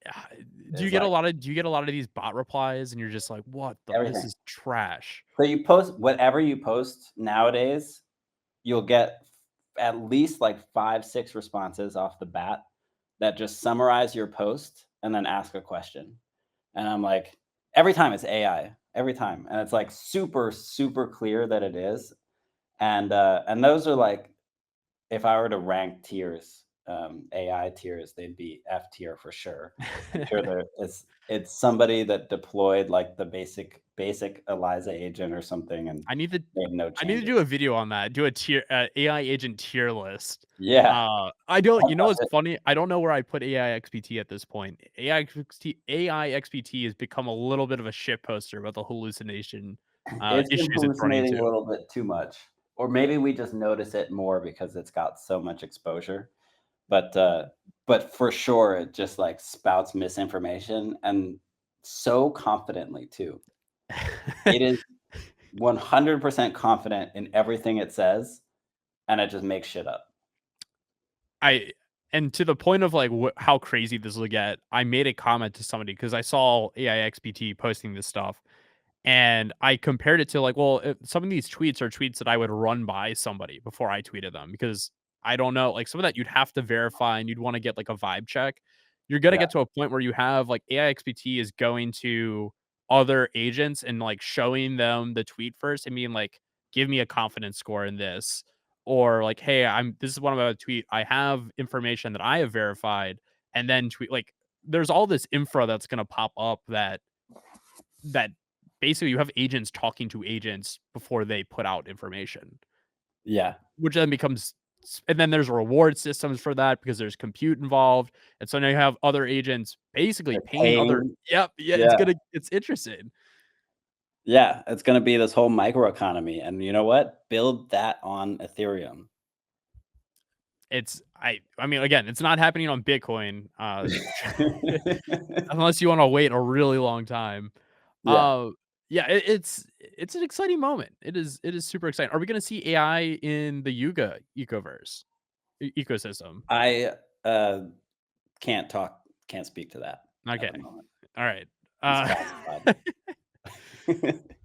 Ah, is like do you get a lot of these bot replies and you're just like, "What the this everything. is trash." So you post whatever you post nowadays, you'll get at least like 5, 6 responses off the bat that just summarize your post and then ask a question. And I'm like, every time it's AI, every time. And it's like super, super clear that it is. And those are like, if I were to rank tiers, AI tiers, they'd be F tier for sure. I'm sure it's somebody that deployed like the basic Eliza agent or something and I need to made no I need to changes. do a video on that. Do a tier AI agent tier list. Yeah. I don't. What's It funny? I don't know where I put AI XPT at this point. AI XPT has become a little bit of a shit poster about the hallucination it's been issues it's run hallucinating a into. little bit too much. Or maybe we just notice it more because it's got so much exposure. But, uh, but for sure, it just, like, spouts misinformation and so confidently too. It is 100% confident in everything it says, and it just makes shit up. I and to the point of like how crazy this will get. I made a comment to somebody because I saw AI XPT posting this stuff, and I compared it to like, well, some of these tweets are tweets that I would run by somebody before I tweeted them because I don't know, like some of that you'd have to verify and you'd want to get like a vibe check. You're gonna Yeah, get to a point where you have like AIXPT is going to other agents and like showing them the tweet first and being like, give me a confidence score in this. Or like, hey, this is what I'm about to tweet. I have information that I have verified, and then tweet like there's all this infra that's gonna pop up that basically you have agents talking to agents before they put out information, yeah. which then becomes and then there's reward systems for that because there's compute involved. And so now you have other agents basically They're paying other paying. Yep, yeah, Yeah, it's interesting. yeah, it's gonna be this whole microeconomy, and you know what? Build that on Ethereum. I mean, again, it's not happening on Bitcoin, unless you wanna wait a really long time. Yeah. Uh, yeah, it's an exciting moment. It is super exciting. Are we gonna see AI in the Yuga ecoverse ecosystem? I, uh, can't speak to that at Okay. the moment. All right. It's Uh, classified.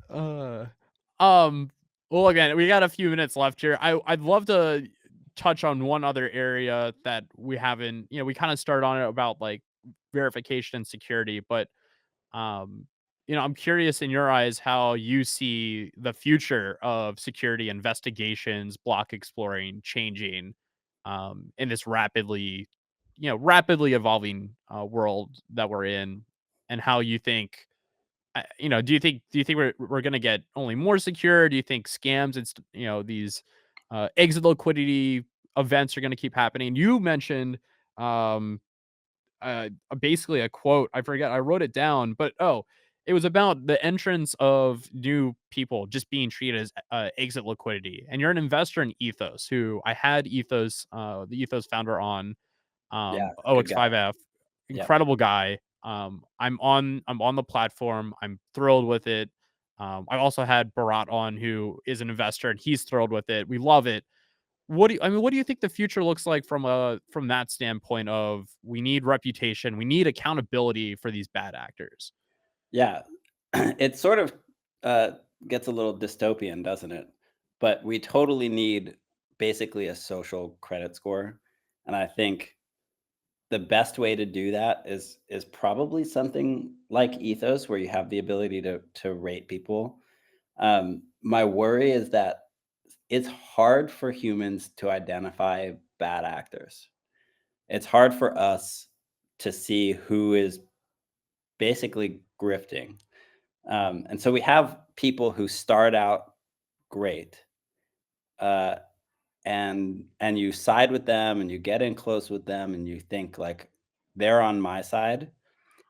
uh, um, well, again, we got a few minutes left here. I'd love to touch on one other area that we haven't, we kind of started on it about like verification and security, but um, I'm curious in your eyes how you see the future of security investigations, block exploring changing in this rapidly evolving world that we're in, and how you think, do you think we're gonna get only more secure? Do you think scams and these exit liquidity events are gonna keep happening? You mentioned um, basically a quote. I forget. I wrote it down, but it was about the entrance of new people just being treated as exit liquidity. And you're an investor in Ethos, who I had the Ethos founder on Yeah, good guy. 0x5F, Yep. incredible guy. I'm on the platform. I'm thrilled with it. I also had Barat on, who is an investor, and he's thrilled with it. We love it. What do you think the future looks like from that standpoint of we need reputation, we need accountability for these bad actors? Yeah. It sort of uh, gets a little dystopian, doesn't it? But we totally need basically a social credit score. And I think the best way to do that is probably something like Ethos, where you have the ability to rate people. My worry is that it's hard for humans to identify bad actors. It's hard for us to see who is basically grifting. And so we have people who start out great, uh, and you side with them, and you get in close with them, and you think like they're on my side.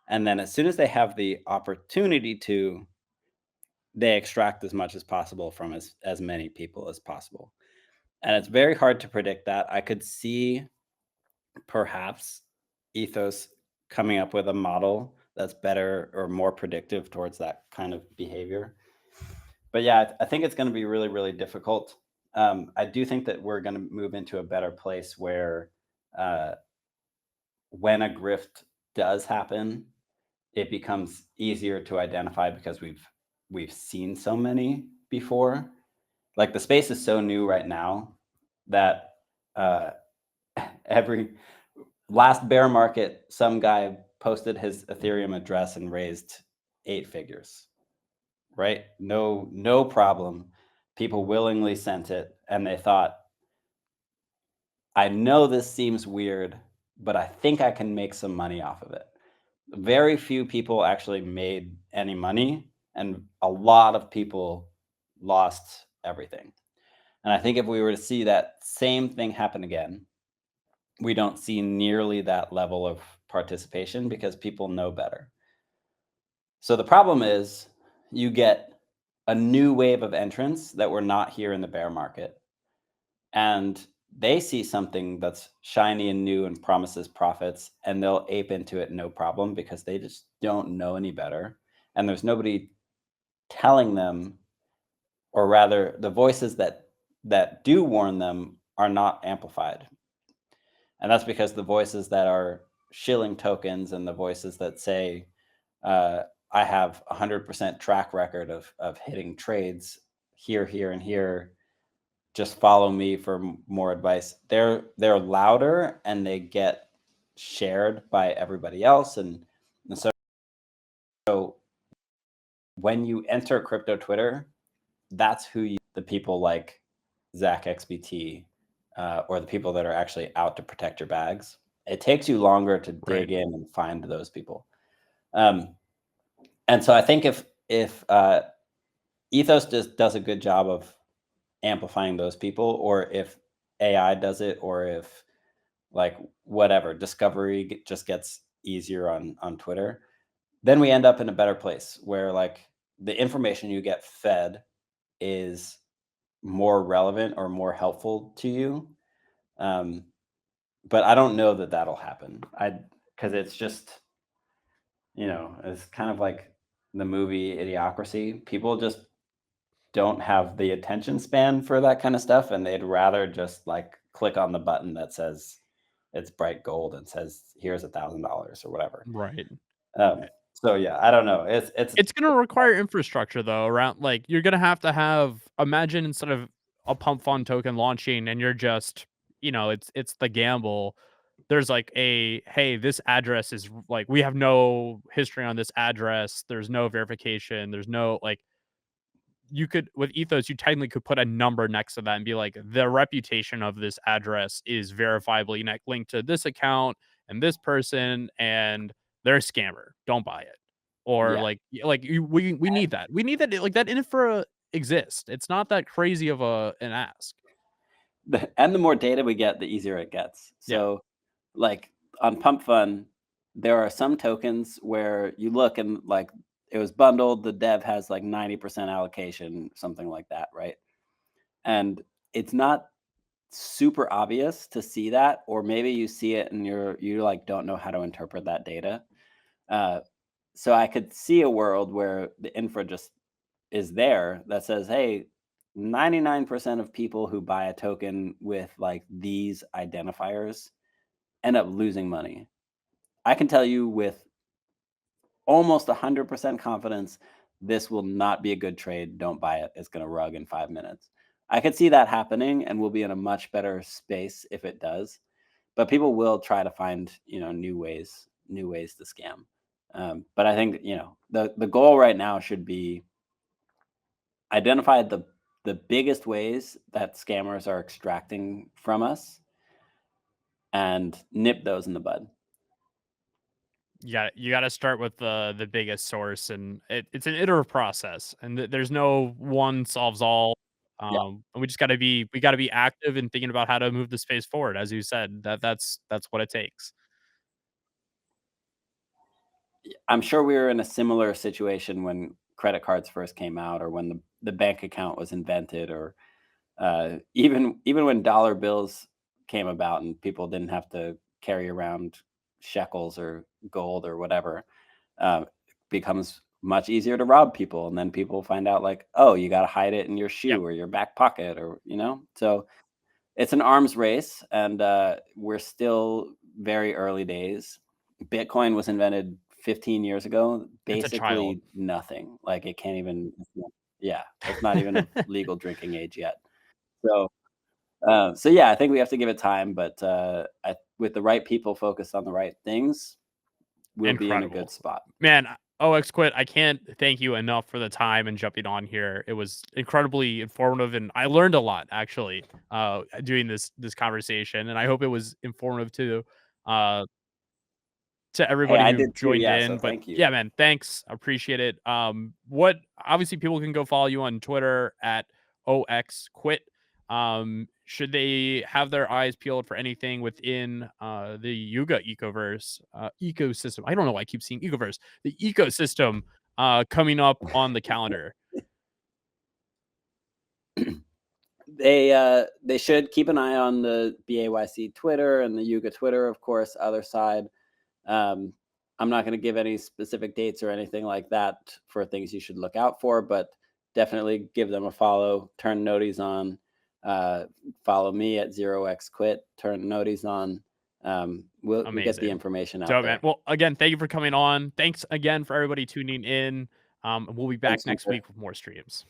And then as soon as they have the opportunity to, they extract as much as possible from as many people as possible. And it's very hard to predict that. I could see perhaps Ethos coming up with a model that's better or more predictive towards that kind of behavior. But yeah, I think it's going to be really, really difficult. I do think that we're going to move into a better place where uh, when a grift does happen, it becomes easier to identify because we've seen so many before. Like the space is so new right now that uh, every last bear market, some guy posted his Ethereum address and raised 8 figures. Right? No problem. People willingly sent it, and they thought, I know this seems weird, but I think I can make some money off of it. Very few people actually made any money, and a lot of people lost everything. And I think if we were to see that same thing happen again, we don't see nearly that level of participation because people know better. So the problem is you get a new wave of entrants that were not here in the bear market, and they see something that's shiny and new and promises profits, and they'll ape into it no problem because they just don't know any better. And there's nobody telling them, or rather the voices that do warn them are not amplified. And that's because the voices that are shilling tokens and the voices that say, uh, I have 100% track record of hitting trades here, here, and here. Just follow me for more advice. They're louder and they get shared by everybody else, and so when you enter crypto Twitter, that's who the people like Zach XBT, or the people that are actually out to protect your bags. It takes you longer to Right. dig in and find those people. Um, and so I think if Ethos just does a good job of amplifying those people, or if AI does it, or if like whatever discovery just gets easier on Twitter, then we end up in a better place where like the information you get fed is more relevant or more helpful to you. Um, but I don't know that that'll happen. Because it's just, it's kind of like the movie Idiocracy. People just don't have the attention span for that kind of stuff, and they'd rather just like click on the button that says it's bright gold and says here's $1,000 or whatever. Right. So yeah, I don't know. It's It's gonna require infrastructure though, around like you're gonna have imagine instead of a pump fund token launching and you're just, it's the gamble. there's like a, hey, this address is like, we have no history on this address. There's no verification. There's no like, you could with ethos, you technically could put a number next to that and be like, the reputation of this address is verifiably linked to this account and this person, and they're a scammer. Don't buy it. Or Yeah. we need that. We need that, like, that infra exists. It's not that crazy of a an ask. And the more data we get, the easier it gets. Yeah. So, like on Pump Fun, there are some tokens where you look and like it was bundled, the dev has like 90% allocation, something like that, right? And it's not super obvious to see that, or maybe you see it and you like don't know how to interpret that data. Uh, so I could see a world where the infra just is there that says, hey, 99% of people who buy a token with like these identifiers end up losing money. I can tell you with almost 100% confidence this will not be a good trade. Don't buy it. It's going to rug in 5 minutes. I could see that happening and we'll be in a much better space if it does. But people will try to find, new ways to scam. But I think, the goal right now should be identify the biggest ways that scammers are extracting from us and nip those in the bud. You gotta start with the biggest source, and it's an iterative process, and there's no one solves all. Yeah. And we gotta be active in thinking about how to move the space forward, as you said. That's what it takes. I'm sure we were in a similar situation when credit cards first came out or when the bank account was invented or even when dollar bills came about and people didn't have to carry around shekels or gold or whatever, it becomes much easier to rob people. And then people find out like, oh, you got to hide it in your Yep, shoe or your back pocket so it's an arms race, and we're still very early days. Bitcoin was invented 15 years ago. it's a child. Basically nothing. Like it can't even. Yeah, it's not even of legal drinking age yet. So, so yeah, I think we have to give it time. But with the right people focused on the right things, we'll be in a good Incredible. spot. Man, OXQuit, I can't thank you enough for the time and jumping on here. It was incredibly informative, and I learned a lot actually, doing this conversation, and I hope it was informative uh, to Hey, everybody I who did too. joined Yeah, so in. But thank you. yeah, man, thanks. Appreciate it. What obviously people can go follow you on Twitter at OXQuit. Should they have their eyes peeled for anything within the Yuga ecosystem? I don't know why I keep seeing ecoverse. The ecosystem coming up on the calendar. They should keep an eye on the BAYC Twitter and the Yuga Twitter, of course. Other side. Um, I'm not going to give any specific dates or anything like that for things you should look out for, but definitely give them a follow. Turn noties on. Uh, Follow me at 0xQuit. Turn noties on. We'll get the Amazing. information out So, man. there. Well, again, thank you for coming on. Thanks again for everybody tuning in. We'll be back Thanks, next Hunter. week with more streams.